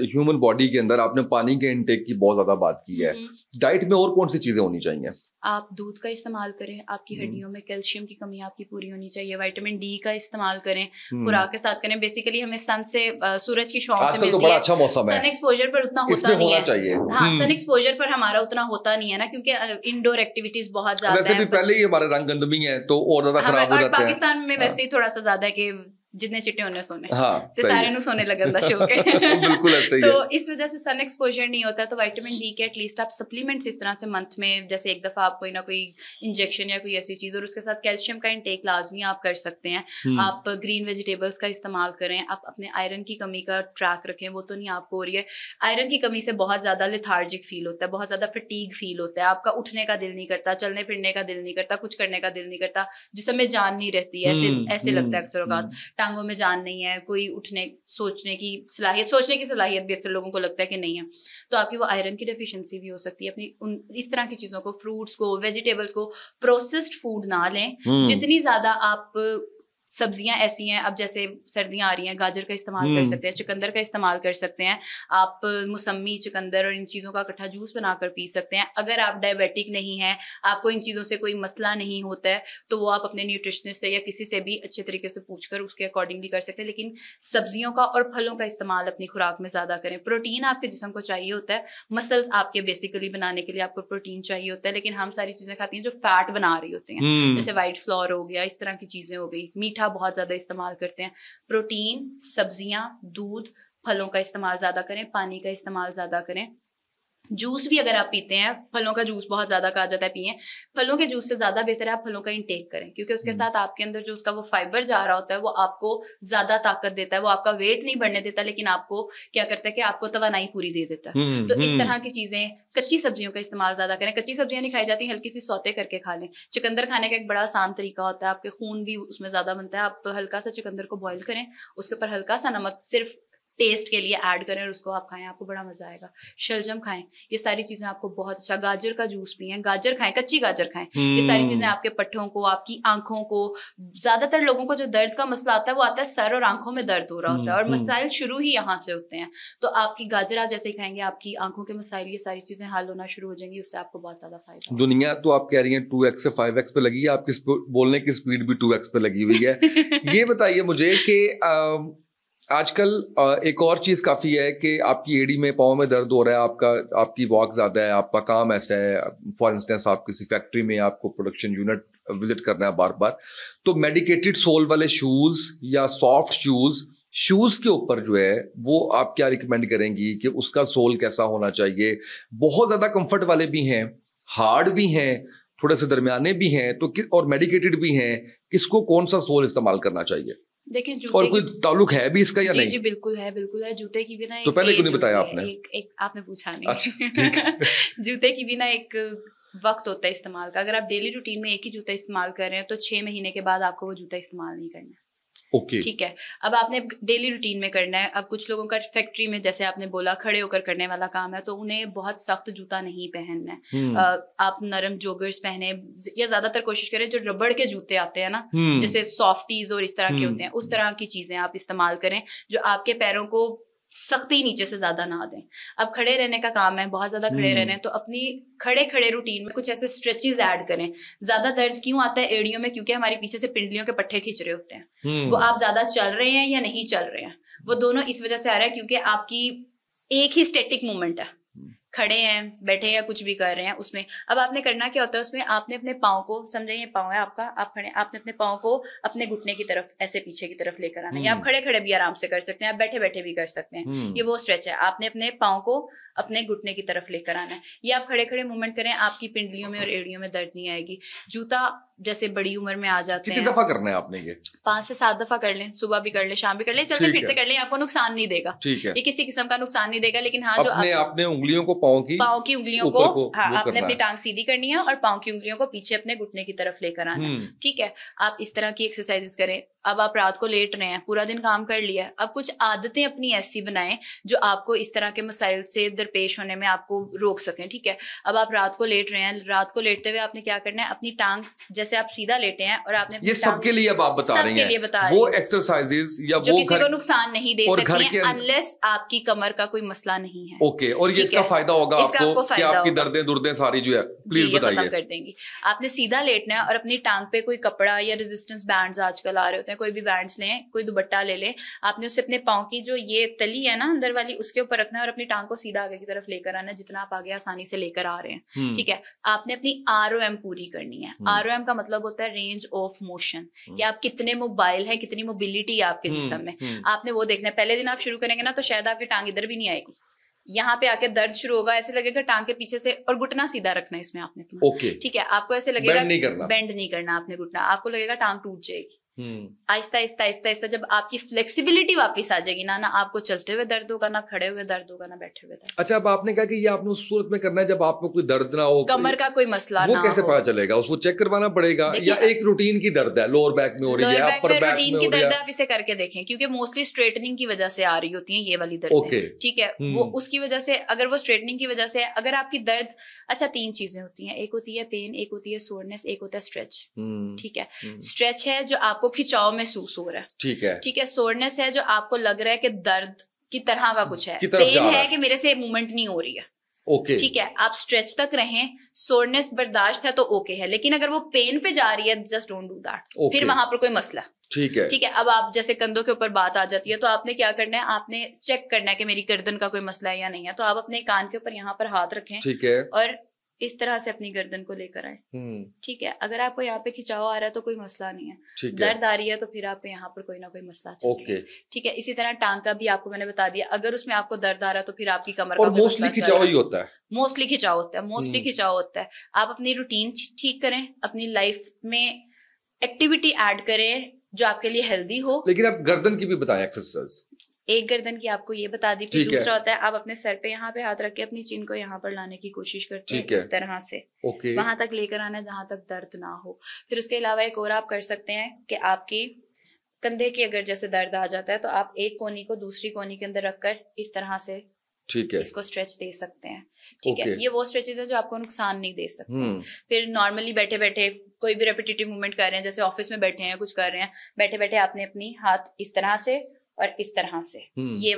ह्यूमन बॉडी के अंदर आपने पानी के इनटेक की बहुत ज्यादा बात की है, डाइट में और कौन सी चीजें होनी चाहिए? आप दूध का इस्तेमाल करें, आपकी हड्डियों में कैल्शियम की कमी आपकी पूरी होनी चाहिए, विटामिन डी का इस्तेमाल करें, खुराक के साथ करें। बेसिकली हमें सन से, सूरज की शॉट से मिलती है, बड़ा अच्छा मौसम है, सन एक्सपोजर पर उतना होता नहीं है। हाँ, सन एक्सपोजर पर हमारा उतना होता नहीं है ना, क्योंकि इंडोर एक्टिविटीज बहुत ज्यादा है। वैसे भी पहले ही हमारे रंग गंदमी है तो और ज्यादा खराब हो जाते हैं। पाकिस्तान में वैसे ही थोड़ा सा ज्यादा है कि जितने चिट्टे होने सोने, हाँ, तो सारे नु सोने लगन दा शौक है। बिल्कुल सही तो है। इस वजह से सन एक्सपोजर नहीं होता, तो विटामिन डी के एटलीस्ट आप सप्लीमेंट्स इस तरह से मंथ में, जैसे एक दफा आप कोई ना कोई इंजेक्शन या कोई ऐसी चीज, और उसके साथ कैल्शियम का इंटेक लाजमी आप कर सकते हैं। आप ग्रीन वेजिटेबल्स का इस्तेमाल करें, आप अपने आयरन की कमी का ट्रैक रखें, वो तो नहीं आपको हो रही है। आयरन की कमी से बहुत ज्यादा लेथार्जिक फील होता है, बहुत ज्यादा फटीग फील होता है, आपका उठने का दिल नहीं करता, चलने फिरने का दिल नहीं करता, कुछ करने का दिल नहीं करता, जिसमें जान नहीं रहती है, ऐसे लगता है अक्सर औकात, टांगों में जान नहीं है, कोई उठने सोचने की सलाहियत भी अक्सर लोगों को लगता है कि नहीं है। तो आपकी वो आयरन की डेफिशिएंसी भी हो सकती है। अपनी इस तरह की चीजों को, फ्रूट्स को, वेजिटेबल्स को, प्रोसेस्ड फूड ना लें। जितनी ज्यादा आप सब्जियां ऐसी हैं, अब जैसे सर्दियां आ रही हैं, गाजर का इस्तेमाल कर सकते हैं, चुकंदर का इस्तेमाल कर सकते हैं, आप मौसमी, चुकंदर और इन चीज़ों का इकट्ठा जूस बनाकर पी सकते हैं। अगर आप डायबिटिक नहीं हैं, आपको इन चीज़ों से कोई मसला नहीं होता है, तो वो आप अपने न्यूट्रिशनिस्ट से या किसी से भी अच्छे तरीके से पूछकर उसके अकॉर्डिंगली कर सकते हैं। लेकिन सब्जियों का और फलों का इस्तेमाल अपनी खुराक में ज़्यादा करें। प्रोटीन आपके जिस्म को चाहिए होता है, मसल्स आपके बेसिकली बनाने के लिए आपको प्रोटीन चाहिए होता है, लेकिन हम सारी चीज़ें खाती हैं जो फैट बना रही होती हैं, जैसे वाइट फ्लोर हो गया, इस तरह की चीज़ें हो गई। मीठा बहुत ज़्यादा इस्तेमाल करते हैं। प्रोटीन, सब्जियां, दूध, फलों का इस्तेमाल ज़्यादा करें, पानी का इस्तेमाल ज़्यादा करें। जूस भी अगर आप पीते हैं, फलों का जूस बहुत ज्यादा कहा जाता है पिए, फलों के जूस से ज्यादा बेहतर है आप फलों का इंटेक करें, क्योंकि उसके साथ आपके अंदर जो उसका वो फाइबर जा रहा होता है वो आपको ज्यादा ताकत देता है, वो आपका वेट नहीं बढ़ने देता, लेकिन आपको क्या करता है कि आपको तवानाई पूरी दे देता है। तो इस तरह की चीजें, कच्ची सब्जियों का इस्तेमाल ज्यादा करें। कच्ची सब्जियां नहीं खाई जाती, हल्की सी सौते करके खा लें। चुकंदर खाने का एक बड़ा आसान तरीका होता है, आपके खून भी उसमें ज्यादा बनता है। आप हल्का सा चुकंदर को बॉईल करें, उसके ऊपर हल्का सा नमक सिर्फ टेस्ट के लिए ऐड करें और उसको आप खाएं, आपको बड़ा मजा आएगा। शलजम खाएं, ये सारी चीजें आपको बहुत अच्छा। गाजर का जूस पिएं, गाजर खाएं, कच्ची गाजर खाएं। ये सारी चीजें आपके पट्ठों को, आपकी आंखों को, ज्यादातर लोगों को जो दर्द का मसला आता है वो आता है सर और आंखों में दर्द हो रहा होता है, और मसाइल शुरू ही यहाँ से होते हैं। तो आपकी गाजर आप जैसे ही खाएंगे, आपकी आंखों के मसाइल, ये सारी चीजें हल होना शुरू हो जाएंगी, उससे आपको बहुत ज्यादा फायदा। दुनिया तो आप कह रही हैं 2x से 5x पे लगी है, आपकी बोलने की स्पीड भी 2x पे लगी हुई है। ये बताइए मुझे कि आजकल एक और चीज काफी है कि आपकी एड़ी में, पाँव में दर्द हो रहा है, आपकी वॉक ज्यादा है, आपका काम ऐसा है, फॉर इंस्टेंस आप किसी फैक्ट्री में आपको प्रोडक्शन यूनिट विजिट करना है बार बार, तो मेडिकेटेड सोल वाले शूज या सॉफ्ट शूज के ऊपर जो है वो आप क्या रिकमेंड करेंगी कि उसका सोल कैसा होना चाहिए? बहुत ज्यादा कंफर्ट वाले भी हैं, हार्ड भी हैं, थोड़े से दरमियाने भी हैं, तो और मेडिकेटेड भी हैं, किसको कौन सा सोल इस्तेमाल करना चाहिए? देखिए, और कोई ताल्लुक है भी इसका या नहीं? जी बिल्कुल है, बिल्कुल है। जूते की भी ना, तो पहले क्यों नहीं बताया आपने? एक आपने पूछा नहीं। अच्छा, ठीक। जूते की भी ना एक वक्त होता है इस्तेमाल का। अगर आप डेली रूटीन में एक ही जूता इस्तेमाल कर रहे हैं तो 6 महीने के बाद आपको वो जूता इस्तेमाल नहीं करना। ओके, ठीक है। अब आपने डेली रूटीन में करना है। अब कुछ लोगों का फैक्ट्री में, जैसे आपने बोला, खड़े होकर करने वाला काम है, तो उन्हें बहुत सख्त जूता नहीं पहनना है। आप नरम जोगर्स पहने, या ज्यादातर कोशिश करें जो रबड़ के जूते आते हैं ना, जैसे सॉफ्टीज और इस तरह के होते हैं, उस तरह की चीजें आप इस्तेमाल करें जो आपके पैरों को सख्ती नीचे से ज्यादा ना दें। अब खड़े रहने का काम है, बहुत ज्यादा खड़े रहने, तो अपनी खड़े रूटीन में कुछ ऐसे स्ट्रेचेस ऐड करें। ज्यादा दर्द क्यों आता है एड़ियों में? क्योंकि हमारे पीछे से पिंडलियों के पट्टे खींच रहे होते हैं। वो आप ज्यादा चल रहे हैं या नहीं चल रहे हैं, वो दोनों इस वजह से आ रहा है क्योंकि आपकी एक ही स्टैटिक मूवमेंट है, खड़े हैं, बैठे हैं या कुछ भी कर रहे हैं उसमें। अब आपने करना क्या होता है उसमें, आपने अपने पाँव को, समझे ये पाँव है आपका, आप खड़े, आपने अपने पाँव को अपने घुटने की तरफ ऐसे पीछे की तरफ लेकर आना है। आप खड़े खड़े भी आराम से कर सकते हैं, आप बैठे बैठे भी कर सकते हैं। ये वो स्ट्रेच है, आपने अपने पाँव को अपने घुटने की तरफ लेकर आना है। ये आप खड़े खड़े मूवमेंट करें, आपकी पिंडलियों में और एड़ियों में दर्द नहीं आएगी। जूता जैसे बड़ी उम्र में आ जाते हैं, कितनी दफा करना है आपने ये? 5 से 7 दफा कर लें, सुबह भी कर लें, शाम भी कर लें, चलते फिरते कर लें, आपको नुकसान नहीं देगा। ठीक है, ये किसी किस्म का नुकसान नहीं देगा। लेकिन हाँ, जो आपने उंगलियों को पाँव की उंगलियों को हाँ, आपने अपनी टांग सीधी करनी है और पाँव की उंगलियों को पीछे अपने घुटने की तरफ लेकर आना है। ठीक है, आप इस तरह की एक्सरसाइजेस करें। अब आप रात को लेट रहे हैं, पूरा दिन काम कर लिया, अब कुछ आदतें अपनी ऐसी बनाएं जो आपको इस तरह के मसाइल से दरपेश होने में आपको रोक सकें। ठीक है, अब आप रात को लेट रहे हैं, रात को लेटते हुए आपने क्या करना है, अपनी टांग, जैसे आप सीधा लेटे हैं और आपने ये सबके लिए अब आप बता रही हैं वो एक्सरसाइजेज या जो वो किसी को नुकसान नहीं दे सकती अनलेस आपकी कमर का कोई मसला नहीं है। ओके, और ये इसका फायदा होगा आपको कि आपकी दर्दें सारी जो है, प्लीज बताइए। कर देंगी। आपने सीधा लेटना है और अपनी टांग पे कोई कपड़ा या रेजिस्टेंस बैंड्स आजकल आ रहे होते हैं, कोई भी बैंड्स लें, कोई दुपट्टा ले लें, आपने उससे अपने पाँव की जो ये तली है ना अंदर वाली, उसके ऊपर रखना है और अपनी टांग को सीधा आगे की तरफ लेकर आना, जितना आप आगे आसानी से लेकर आ रहे हैं। ठीक है, आपने अपनी ROM पूरी करनी है। ROM का मतलब होता है रेंज ऑफ मोशन, कि आप कितने मोबाइल है, कितनी मोबिलिटी है आपके जिस्म में, आपने वो देखना है। पहले दिन आप शुरू करेंगे ना तो शायद आपकी टांग इधर भी नहीं आएगी, यहाँ पे आके दर्द शुरू होगा, ऐसे लगेगा टांग के पीछे से, और घुटना सीधा रखना है इसमें आपने। ओके, ठीक है, आपको ऐसे लगेगा बेंड नहीं करना आपने घुटना, आपको लगेगा टांग टूट जाएगी। आहिस्ता आहिस्ता आहिस्ता आहिस्ता जब आपकी फ्लेक्सिबिलिटी वापस आ जाएगी ना आपको चलते हुए दर्द होगा, ना खड़े हुए दर्द होगा, ना बैठे हुए दर्द। अच्छा, अब आपने कहा कि ये आपने उस सूरत में करना है जब आपको कोई दर्द ना हो, कमर का कोई मसला वो कैसे पता चलेगा? उसको चेक करवाना पड़ेगा या एक रूटीन की दर्द है, लोअर बैक में हो रही है, अपर बैक में रूटीन की दर्द है, आप इसे करके देखें, क्योंकि मोस्टली स्ट्रेटनिंग की वजह से आ रही होती है ये वाली दर्द। ठीक है, वो उसकी वजह से, अगर वो स्ट्रेटनिंग की वजह से, अगर आपकी दर्द, अच्छा 3 चीजें होती हैं, एक होती है पेन, एक होती है सोरनेस, एक होता है स्ट्रेच। ठीक है, स्ट्रेच है जो आपको खिंचाव महसूस हो रहा है। ठीक है, ठीक है। सोरनेस है जो आपको लग रहा है कि दर्द की तरह का कुछ है। पेन है कि मेरे से मूवमेंट नहीं हो रही है। ओके, ठीक है, आप स्ट्रेच तक रहें, सोरनेस बर्दाश्त है तो ओके है, लेकिन अगर वो पेन पे जा रही है, जस्ट डोंट डू दैट, फिर वहां पर कोई मसला। ठीक है, ठीक है। अब आप जैसे कंधों के ऊपर बात आ जाती है तो आपने क्या करना है, आपने चेक करना है कि मेरी गर्दन का कोई मसला है या नहीं है, तो आप अपने कान के ऊपर यहाँ पर हाथ रखें। ठीक है, और इस तरह से अपनी गर्दन को लेकर आए। ठीक है, अगर आपको यहाँ पे खिंचाव आ रहा है तो कोई मसला नहीं है, दर्द आ रही है तो फिर आपको यहाँ पर कोई ना कोई मसला चल। ठीक है, इसी तरह टांग का भी आपको मैंने बता दिया, अगर उसमें आपको दर्द आ रहा है तो फिर आपकी कमर का मोस्टली खिंचाव ही होता है, मोस्टली खिंचाव होता है। आप अपनी रूटीन ठीक करें, अपनी लाइफ में एक्टिविटी ऐड करें जो आपके लिए हेल्दी हो। लेकिन आप गर्दन की भी बताएं एक्सरसाइज। एक गर्दन की आपको ये बता दी, फिर दूसरा होता है आप अपने सर पे यहाँ पे हाथ रख के अपनी चिन को यहाँ पर लाने की कोशिश करते हैं, इस तरह से वहां तक लेकर आना जहां तक दर्द ना हो। फिर उसके अलावा एक और आप कर सकते हैं कि आपकी कंधे की अगर जैसे दर्द आ जाता है तो आप एक कोनी को दूसरी कोनी के अंदर रखकर इस तरह से इसको स्ट्रेच दे सकते हैं। ठीक है, ये वो स्ट्रेचेस है जो आपको नुकसान नहीं दे सकते। फिर नॉर्मली बैठे बैठे कोई भी रेपिटेटिव मूवमेंट कर रहे हैं, जैसे ऑफिस में बैठे हैं, कुछ कर रहे हैं, बैठे बैठे आपने अपनी हाथ इस तरह से और इस तरह से ये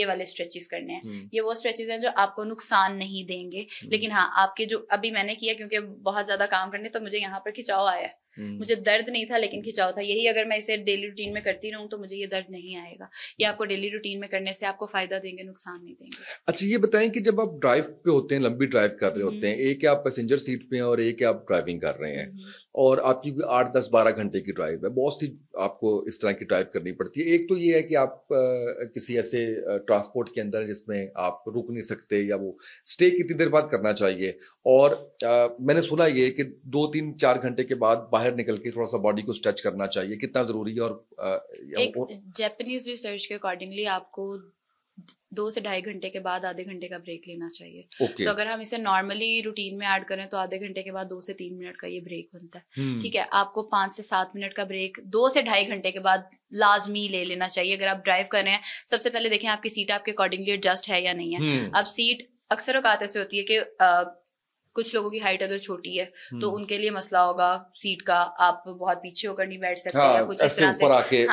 वाले स्ट्रेचेस करने हैं। ये वो स्ट्रेचेस हैं जो आपको नुकसान नहीं देंगे, लेकिन हाँ आपके जो अभी मैंने किया, क्योंकि बहुत ज्यादा काम करने तो मुझे यहाँ पर खिंचाव आया है, मुझे दर्द नहीं था लेकिन खिंचाव था। यही अगर मैं इसे डेली रूटीन में करती रहूं तो मुझे ये दर्द नहीं आएगा। ये आपको डेली रूटीन में करने से आपको फायदा देंगे, नुकसान नहीं देंगे। अच्छा, ये बताएं कि जब आप ड्राइव पे होते हैं, लंबी ड्राइव कर रहे होते हैं, एक आप पैसेंजर सीट पे हैं और एक आप ड्राइविंग कर रहे हैं, और आपकी 8, 10, 12 घंटे की ड्राइव है, बहुत सी आपको इस तरह की ड्राइव करनी पड़ती है। एक तो ये है कि आप किसी ऐसे ट्रांसपोर्ट के अंदर जिसमें आप रुक नहीं सकते, या वो स्टे कितनी देर बाद करना चाहिए, और मैंने सुना ये कि 2, 3, 4 घंटे के बाद बाहर निकल के थोड़ा सा बॉडी को स्ट्रेच करना चाहिए, कितना जरूरी है? और एक जापानीज रिसर्च के अकॉर्डिंगली आपको 2 से 2.5 घंटे के बाद आधे घंटे का ब्रेक लेना चाहिए। तो अगर हम इसे नॉर्मली रूटीन में ऐड करें तो आधे घंटे के बाद 2 से 3 मिनट का ये ब्रेक बनता है। ठीक है, आपको 5 से 7 मिनट का ब्रेक 2 से 2.5 घंटे के बाद लाजमी ले लेना चाहिए। अगर आप ड्राइव कर रहे हैं, सबसे पहले देखें आपकी सीट आपके अकॉर्डिंगली एडजस्ट है या नहीं है। अब सीट अक्सर औकात ऐसे होती है कि कुछ लोगों की हाइट अगर छोटी है तो उनके लिए मसला होगा सीट का, आप बहुत पीछे होकर नहीं बैठ सकते, या कुछ इस तरह से।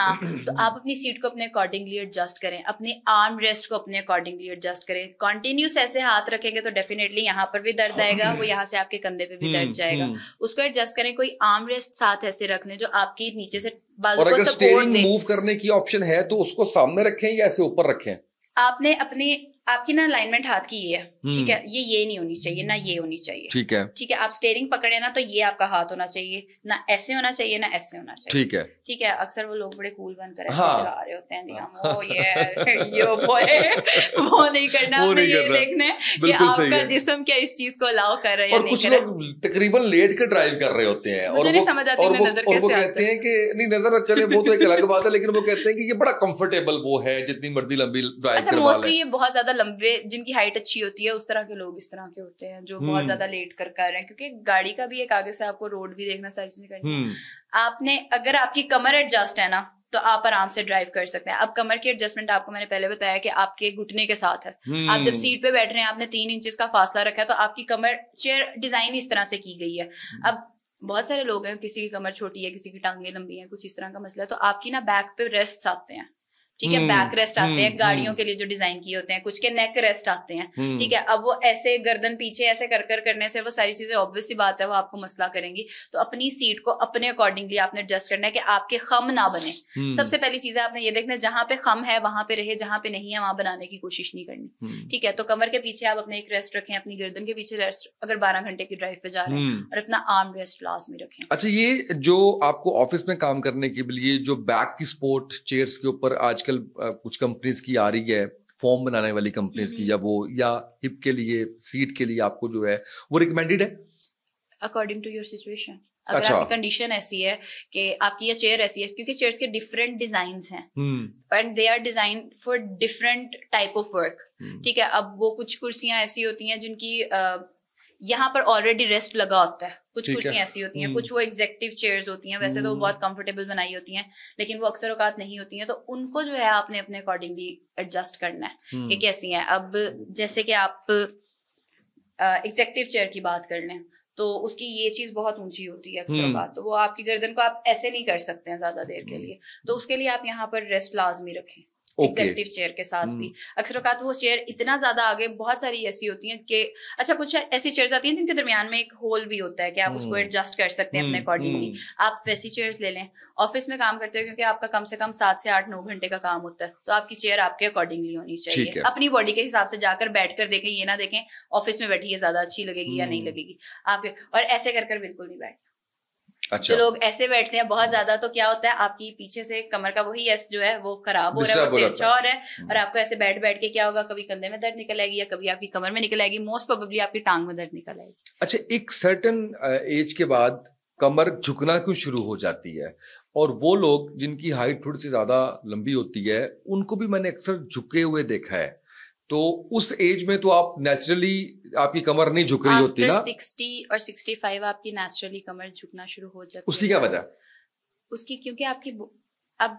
तो आप अपनी सीट को अपने अकॉर्डिंगली एडजस्ट करें, अपने आर्म रेस्ट को अपने अकॉर्डिंगली एडजस्ट करें। कॉन्टिन्यूस ऐसे हाथ रखेंगे तो डेफिनेटली यहाँ पर भी दर्द आएगा, वो यहाँ से आपके कंधे पे भी दर्द जाएगा, उसको एडजस्ट करें। कोई आर्म रेस्ट साथ ऐसे रख लें जो आपकी नीचे से बाजू को सपोर्ट दे। मूव करने की ऑप्शन है तो उसको सामने रखें या ऐसे ऊपर रखें? आपने अपनी आपकी ना अलाइनमेंट हाथ की ये है, ठीक है, ये नहीं होनी चाहिए, ना ये होनी चाहिए, ठीक है, ठीक है। आप स्टीयरिंग पकड़े ना तो ये आपका हाथ होना चाहिए, ना ऐसे होना चाहिए ना ऐसे होना चाहिए, ठीक है, ठीक है। अक्सर वो लोग बड़े कूल बनकर ऐसे हाँ, चला रहे होते हैं, हम वो ये वो नहीं करना, आपने ये देखना है कि आपका जिस्म क्या इस चीज को अलाउ कर रहा है या नहीं कर रहा। कुछ लोग तकरीबन लेट के ड्राइव कर रहे होते हैं और नहीं समझ आती नजर कैसे कहते हैं कि नहीं नजर चले, वो तो एक अलग बात है, लेकिन वो कहते हैं कि ये बड़ा कंफर्टेबल वो है जितनी मर्जी लंबी ड्राइव करवा ले। मोस्टली ये बहुत ज्यादा लंबे, जिनकी हाइट अच्छी होती है, उस तरह के लोग इस तरह के होते हैं जो बहुत ज्यादा लेट कर रहे हैं, क्योंकि गाड़ी का भी एक आगे से आपको रोड भी देखना, सारी चीजें करनी। आपने अगर आपकी कमर एडजस्ट है ना तो आप आराम से ड्राइव कर सकते हैं। अब कमर की एडजस्टमेंट आपको मैंने पहले बताया कि आपके घुटने के साथ है। आप जब सीट पे बैठ रहे हैं, आपने 3 इंचेस का फासला रखा है, तो आपकी कमर, चेयर डिजाइन इस तरह से की गई है। अब बहुत सारे लोग हैं, किसी की कमर छोटी है, किसी की टांगे लंबी है, कुछ इस तरह का मसला है, तो आपकी ना बैक पे रेस्ट आते हैं, ठीक है, बैक रेस्ट आते हैं गाड़ियों के लिए जो डिजाइन किए होते हैं, कुछ के नेक रेस्ट आते हैं, ठीक है। अब वो ऐसे गर्दन पीछे ऐसे कर करने से वो सारी चीजें ऑब्वियस सी बात है वो आपको मसला करेंगी। तो अपनी सीट को अपने अकॉर्डिंगली आपने एडजस्ट करना है कि आपके खम ना बने। सबसे पहली चीज है आपने ये देखना है जहां पे खम है वहां पे रहे, जहां पे नहीं है वहां बनाने की कोशिश नहीं करनी, ठीक है। तो कमर के पीछे आप अपने एक रेस्ट रखें, अपनी गर्दन के पीछे रेस्ट, अगर 12 घंटे की ड्राइव पे जा रहे हैं, और अपना आर्म रेस्ट लाजमी रखें। अच्छा, ये जो आपको ऑफिस में काम करने के लिए जो बैक की सपोर्ट चेयर्स के ऊपर आजकल कुछ कंपनीज की आ रही है, फॉर्म बनाने वाली कंपनीज की, या हिप के लिए, सीट के लिए आपको जो है वो रिकमेंडेड है अकॉर्डिंग टू योर सिचुएशन। अगर आपकी कंडीशन ऐसी है कि आपकी ये चेयर ऐसी है, क्योंकि चेयर्स के डिफरेंट डिजाइन्स हैं and they are design for different type of work, ठीक है। अब वो कुछ कुर्सियां ऐसी होती हैं जिनकी यहाँ पर ऑलरेडी रेस्ट लगा होता है, कुछ कुर्सियां ऐसी होती हैं, कुछ वो एग्जेक्टिव चेयर्स होती हैं, वैसे तो वो बहुत कंफर्टेबल बनाई होती हैं, लेकिन वो अक्सर औकात नहीं होती हैं, तो उनको जो है आपने अपने अकॉर्डिंगली एडजस्ट करना है कि कैसी हैं। अब जैसे कि आप एग्जेक्टिव चेयर की बात कर लें तो उसकी ये चीज बहुत ऊंची होती है अक्सर औकात, तो वो आपकी गर्दन को आप ऐसे नहीं कर सकते हैं ज्यादा देर के लिए, तो उसके लिए आप यहाँ पर रेस्ट लाजमी रखें एग्जेक्टिव चेयर के साथ भी। अक्सर औकात वो चेयर इतना ज्यादा आगे, बहुत सारी ऐसी होती हैं कि अच्छा कुछ ऐसी चेयर्स आती हैं जिनके दरमियान में एक होल भी होता है कि आप उसको एडजस्ट कर सकते हैं अपने अकॉर्डिंगली, आप वैसी चेयर्स ले लें। ऑफिस में काम करते हो क्योंकि आपका कम से कम 7 से 8-9 घंटे का काम होता है, तो आपकी चेयर आपके अकॉर्डिंगली होनी चाहिए, अपनी बॉडी के हिसाब से जाकर बैठ कर देखें, ये ना देखें ऑफिस में बैठी है ज्यादा अच्छी लगेगी या नहीं लगेगी आपके, और ऐसे कर बिल्कुल नहीं बैठ। अच्छा। जो लोग ऐसे बैठते हैं बहुत ज्यादा, तो क्या होता है आपकी पीछे से कमर का वही एस जो है वो खराब हो रहा है, वो टेंचौर है, और आपको ऐसे बैठ के क्या होगा, कभी कंधे में दर्द निकल आएगी या कभी आपकी कमर में निकल आएगी, मोस्ट प्रोबेबली आपकी टांग में दर्द निकल आएगी। अच्छा, एक सर्टेन एज के बाद कमर झुकना क्यों शुरू हो जाती है, और वो लोग जिनकी हाइट थोड़ी सी ज्यादा लंबी होती है उनको भी मैंने अक्सर झुके हुए देखा है, तो उस एज में तो आप नेचुरली आपकी कमर नहीं झुक रही होती ना? 60 और 65 आपकी नेचुरली कमर झुकना शुरू हो जाती है। उसकी क्या वजह? उसकी क्योंकि आपकी अब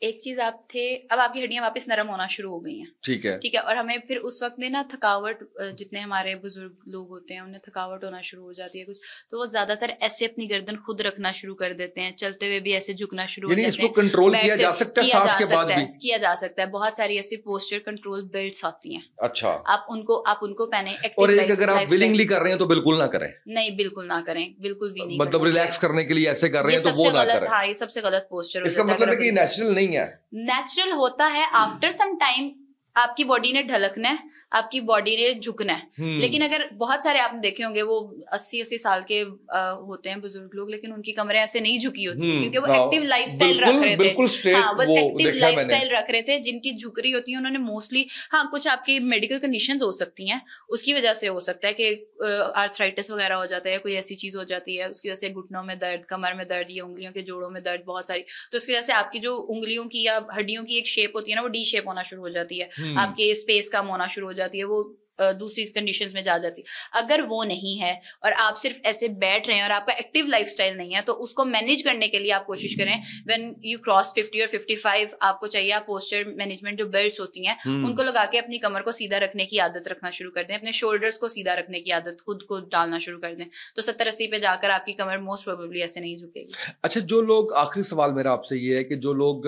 एक चीज आप थे, अब आपकी हड्डियां वापस नरम होना शुरू हो गई हैं, ठीक है, ठीक है, और हमें फिर उस वक्त में ना थकावट, जितने हमारे बुजुर्ग लोग होते हैं उन्हें थकावट होना शुरू हो जाती है कुछ, तो वो ज्यादातर ऐसे अपनी गर्दन खुद रखना शुरू कर देते हैं, चलते हुए भी ऐसे झुकना शुरू हो जाते हैं। इसको कंट्रोल किया जा सकता है सांस के बाद भी? किया जा सकता है, बहुत सारी ऐसी पोस्चर कंट्रोल बेल्ट्स आती हैं। अच्छा, आप उनको पहने। और एक अगर आप विलिंगली कर रहे हैं तो बिल्कुल ना करें। नहीं, बिल्कुल ना करें, बिल्कुल भी नहीं, मतलब रिलैक्स करने के लिए ऐसे कर रहे हैं तो वो ना करें। हाँ, ये सबसे गलत पोस्चर। इसका मतलब है कि नेचुरल नहीं है। नेचुरल होता है, आफ्टर सम टाइम आपकी बॉडी ने ढलकना है, आपकी बॉडी ने झुकना है। लेकिन अगर बहुत सारे आपने देखे होंगे वो 80-80 साल के होते हैं बुजुर्ग लोग, लेकिन उनकी कमरें ऐसे नहीं झुकी होती क्योंकि वो एक्टिव लाइफस्टाइल रख रहे थे। हाँ, वो एक्टिव लाइफस्टाइल रख रहे थे। जिनकी झुक रही होती है उन्होंने मोस्टली, हाँ, कुछ आपकी मेडिकल कंडीशंस हो सकती हैं, उसकी वजह से हो सकता है कि आर्थराइटिस वगैरह हो जाता है, कोई ऐसी चीज हो जाती है उसकी वजह से घुटनों में दर्द, कमर में दर्द, या उंगलियों के जोड़ों में दर्द बहुत सारी, तो उसकी वजह से आपकी जो उंगलियों की या हड्डियों की एक शेप होती है ना, वो डी शेप होना शुरू हो जाती है, आपके स्पेस कम होना शुरू हो जाती है, वो दूसरी कंडीशंस में जा जाती है। अगर वो नहीं है और आप सिर्फ ऐसे बैठ रहे हैं और आपका एक्टिव लाइफस्टाइल नहीं है, तो उसको मैनेज करने के लिए आप कोशिश करें, व्हेन यू क्रॉस 50 और 55 आपको चाहिए आप पोस्चर मैनेजमेंट जो बेल्ट्स होती हैं उनको लगा के अपनी कमर को सीधा रखने की आदत रखना शुरू कर दें, अपने शोल्डर्स को सीधा रखने की आदत खुद को डालना शुरू कर दें, तो 70-80 पे जाकर आपकी कमर मोस्ट प्रोबेबली ऐसे नहीं झुकेगी। अच्छा, जो लोग, आखिरी सवाल मेरा आपसे ये है कि जो लोग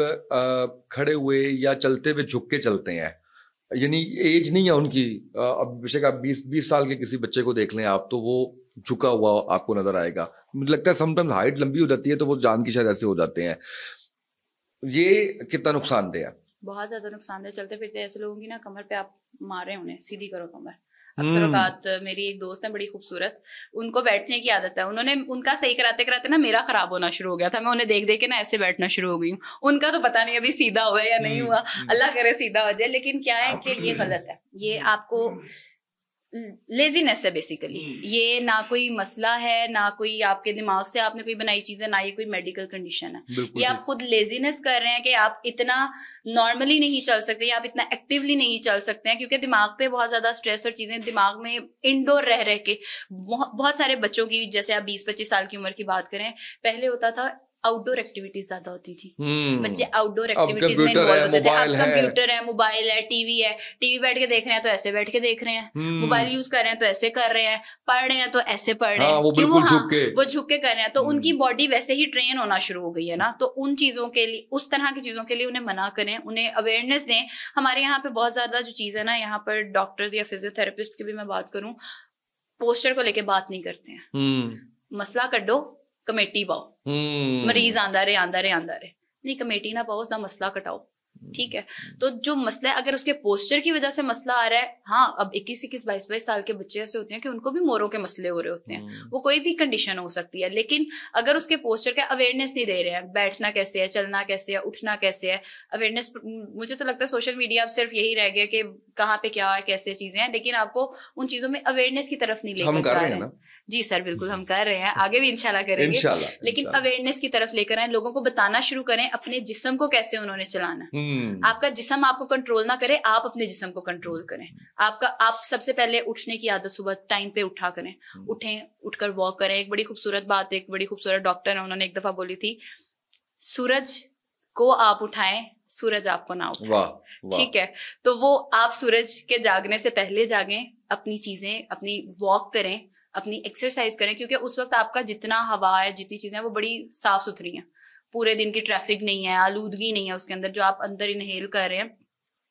खड़े हुए या चलते हुए झुक के चलते हैं, यानी एज नहीं है उनकी, अब बेशक आप 20 साल के किसी बच्चे को देख लें आप, तो वो झुका हुआ आपको नजर आएगा। मुझे लगता है समटाइम्स हाइट लंबी हो जाती है तो वो जान की शायद ऐसे हो जाते हैं। ये कितना नुकसानदेह है? बहुत ज्यादा नुकसानदेह। चलते फिरते ऐसे लोगों की ना कमर पे आप मार रहे उन्हें सीधी करो कमर। अक्सर औकात मेरी एक दोस्त है बड़ी खूबसूरत, उनको बैठने की आदत है, उन्होंने उनका सही कराते कराते ना मेरा खराब होना शुरू हो गया था। मैं उन्हें देख देख के ना ऐसे बैठना शुरू हो गई हूँ। उनका तो पता नहीं अभी सीधा हुआ है या नहीं हुआ, अल्लाह करे सीधा हो जाए। लेकिन क्या है कि ये गलत है, ये आपको लेजीनेस है बेसिकली। ये ना कोई मसला है, ना कोई आपके दिमाग से आपने कोई बनाई चीज है, ना ये कोई मेडिकल कंडीशन है। ये आप खुद लेजीनेस कर रहे हैं कि आप इतना नॉर्मली नहीं चल सकते या आप इतना एक्टिवली नहीं चल सकते हैं, क्योंकि दिमाग पे बहुत ज्यादा स्ट्रेस और चीजें दिमाग में इंडोर रह रह के। बहुत सारे बच्चों की, जैसे आप 20-25 साल की उम्र की बात करें, पहले होता था आउटडोर एक्टिविटीज ज्यादा होती थी। बच्चे आउटडोर एक्टिविटीज में इन्वॉल्व होते थे। अब कंप्यूटर है, मोबाइल है, टीवी बैठ के देख रहे हैं तो ऐसे बैठ के देख रहे हैं, मोबाइल यूज कर रहे हैं तो ऐसे कर रहे हैं, पढ़ रहे हैं तो ऐसे पढ़ रहे हैं। वो झुक के कर रहे हैं, तो उनकी बॉडी वैसे ही ट्रेन होना शुरू हो गई है ना। तो उन चीजों के लिए, उस तरह की चीजों के लिए उन्हें मना करें, उन्हें अवेयरनेस दें। हमारे यहाँ पे बहुत ज्यादा जो चीज है ना, यहाँ पर डॉक्टर्स या फिजियोथेरेपिस्ट की भी मैं बात करूं, पोस्चर को लेके बात नहीं करते हैं। मसला कड्डो, कमेटी पाओ, मरीज आंदा रहे नहीं, कमेटी ना पाओ, उसका मसला कटाओ। ठीक है, तो जो मसला है, अगर उसके पोस्चर की वजह से मसला आ रहा है, हाँ, अब 21-21, 22-22 साल के बच्चे ऐसे होते हैं कि उनको भी मोरों के मसले हो रहे होते हैं। वो कोई भी कंडीशन हो सकती है, लेकिन अगर उसके पोस्चर का अवेयरनेस नहीं दे रहे हैं, बैठना कैसे है, चलना कैसे है, उठना कैसे है, अवेयरनेस, मुझे तो लगता है सोशल मीडिया अब सिर्फ यही रह गया कि कहाँ पे क्या है, कैसे चीजें हैं, लेकिन आपको उन चीजों में अवेयरनेस की तरफ नहीं लेकर जा रहे हैं। जी सर, बिल्कुल हम कर रहे हैं, आगे भी इंशाल्लाह करेंगे, लेकिन अवेयरनेस की तरफ लेकर आए, लोगों को बताना शुरू करें अपने जिस्म को कैसे उन्होंने चलाना। आपका जिस्म आपको कंट्रोल ना करे, आप अपने जिस्म को कंट्रोल करें। आप सबसे पहले उठने की आदत सुबह टाइम पे उठा करें, उठकर वॉक करें। एक बड़ी खूबसूरत बात, एक बड़ी खूबसूरत डॉक्टर है, उन्होंने एक दफा बोली थी, सूरज को आप उठाएं, सूरज आपको ना उठाए। ठीक है, तो वो आप सूरज के जागने से पहले जागें, अपनी चीजें, अपनी वॉक करें, अपनी एक्सरसाइज करें, क्योंकि उस वक्त आपका जितना हवा है, जितनी चीजें हैं, वो बड़ी साफ सुथरी हैं। पूरे दिन की ट्रैफिक नहीं है, आलूदगी नहीं है उसके अंदर, जो आप अंदर इनहेल कर रहे हैं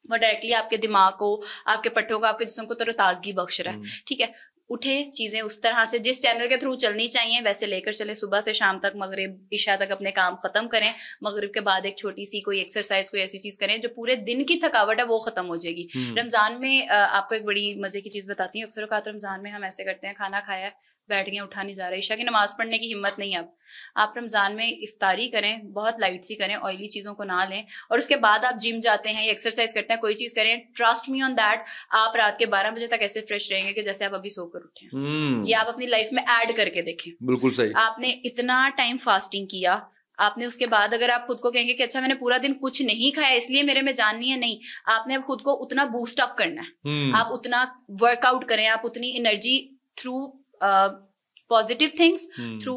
वो डायरेक्टली आपके दिमाग को, आपके पट्टों को, आपके जिस्म को तरोताजगी बख्श रहा है। ठीक है, उठे, चीजें उस तरह से जिस चैनल के थ्रू चलनी चाहिए वैसे लेकर चले। सुबह से शाम तक, मगरिब इशा तक अपने काम खत्म करें। मगरिब के बाद एक छोटी सी कोई एक्सरसाइज, कोई ऐसी चीज करें जो पूरे दिन की थकावट है वो खत्म हो जाएगी। रमजान में आपको एक बड़ी मजे की चीज बताती हूँ। अक्सर औकात रमजान में हम ऐसे करते हैं, खाना खाया, बैठ गए, उठा नहीं जा रहा, इशा की नमाज पढ़ने की हिम्मत नहीं। अब आप रमजान में इफ्तारी करें, बहुत लाइट सी करें, ऑयली चीजों को ना लें, और उसके बाद आप जिम जाते हैं या एक्सरसाइज करते हैं, कोई चीज करें, ट्रस्ट मी ऑन दैट, आप रात के 12 बजे तक ऐसे फ्रेश रहेंगे कि जैसे आप अभी सोकर उठे। ये आप अपनी लाइफ में ऐड करके देखें। बिल्कुल सही। आपने इतना टाइम फास्टिंग किया, आपने उसके बाद अगर आप खुद को कहेंगे कि अच्छा मैंने पूरा दिन कुछ नहीं खाया इसलिए मेरे में जान नहीं है, नहीं, आपने अब खुद को उतना बूस्ट अप करना है। आप उतना वर्कआउट करें, आप उतनी energy through positive things, through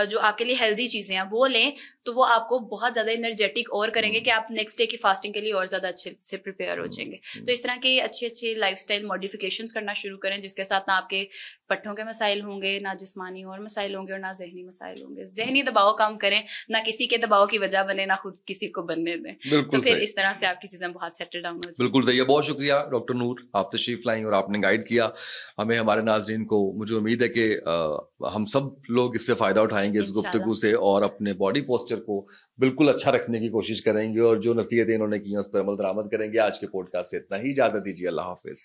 जो आपके लिए हेल्दी चीजें हैं वो लें, तो वो आपको बहुत ज्यादा एनर्जेटिक और करेंगे कि आप नेक्स्ट डे की फास्टिंग के लिए और ज्यादा अच्छे से प्रिपेयर हो जाएंगे। तो इस तरह के अच्छे लाइफस्टाइल मॉडिफिकेशंस करना शुरू करें, जिसके साथ ना आपके पट्टों के मसाइल होंगे, ना जिस्मानी और मसाइल होंगे, और ना जहनी मसाइल होंगे। जहनी दबाव कम करें, ना किसी के दबाव की वजह बने, ना खुद किसी को बनने दें। तो फिर इस तरह से आपकी चीजें बहुत सेटल डाउन हो जाए। बिल्कुल सही है। बहुत शुक्रिया डॉक्टर नूर, आप तशरीफ लाई और आपने गाइड किया हमें, हमारे नाजरीन को। मुझे उम्मीद है कि हम सब लोग इससे फायदा उठाएंगे इस गुफ्तगू से, और अपने बॉडी पोस्चर को बिल्कुल अच्छा रखने की कोशिश करेंगे, और जो नसीहतें इन्होंने की हैं उस पर अमल दरामद करेंगे। आज के पॉडकास्ट से इतना ही, इजाजत दीजिए, अल्लाह हाफिज।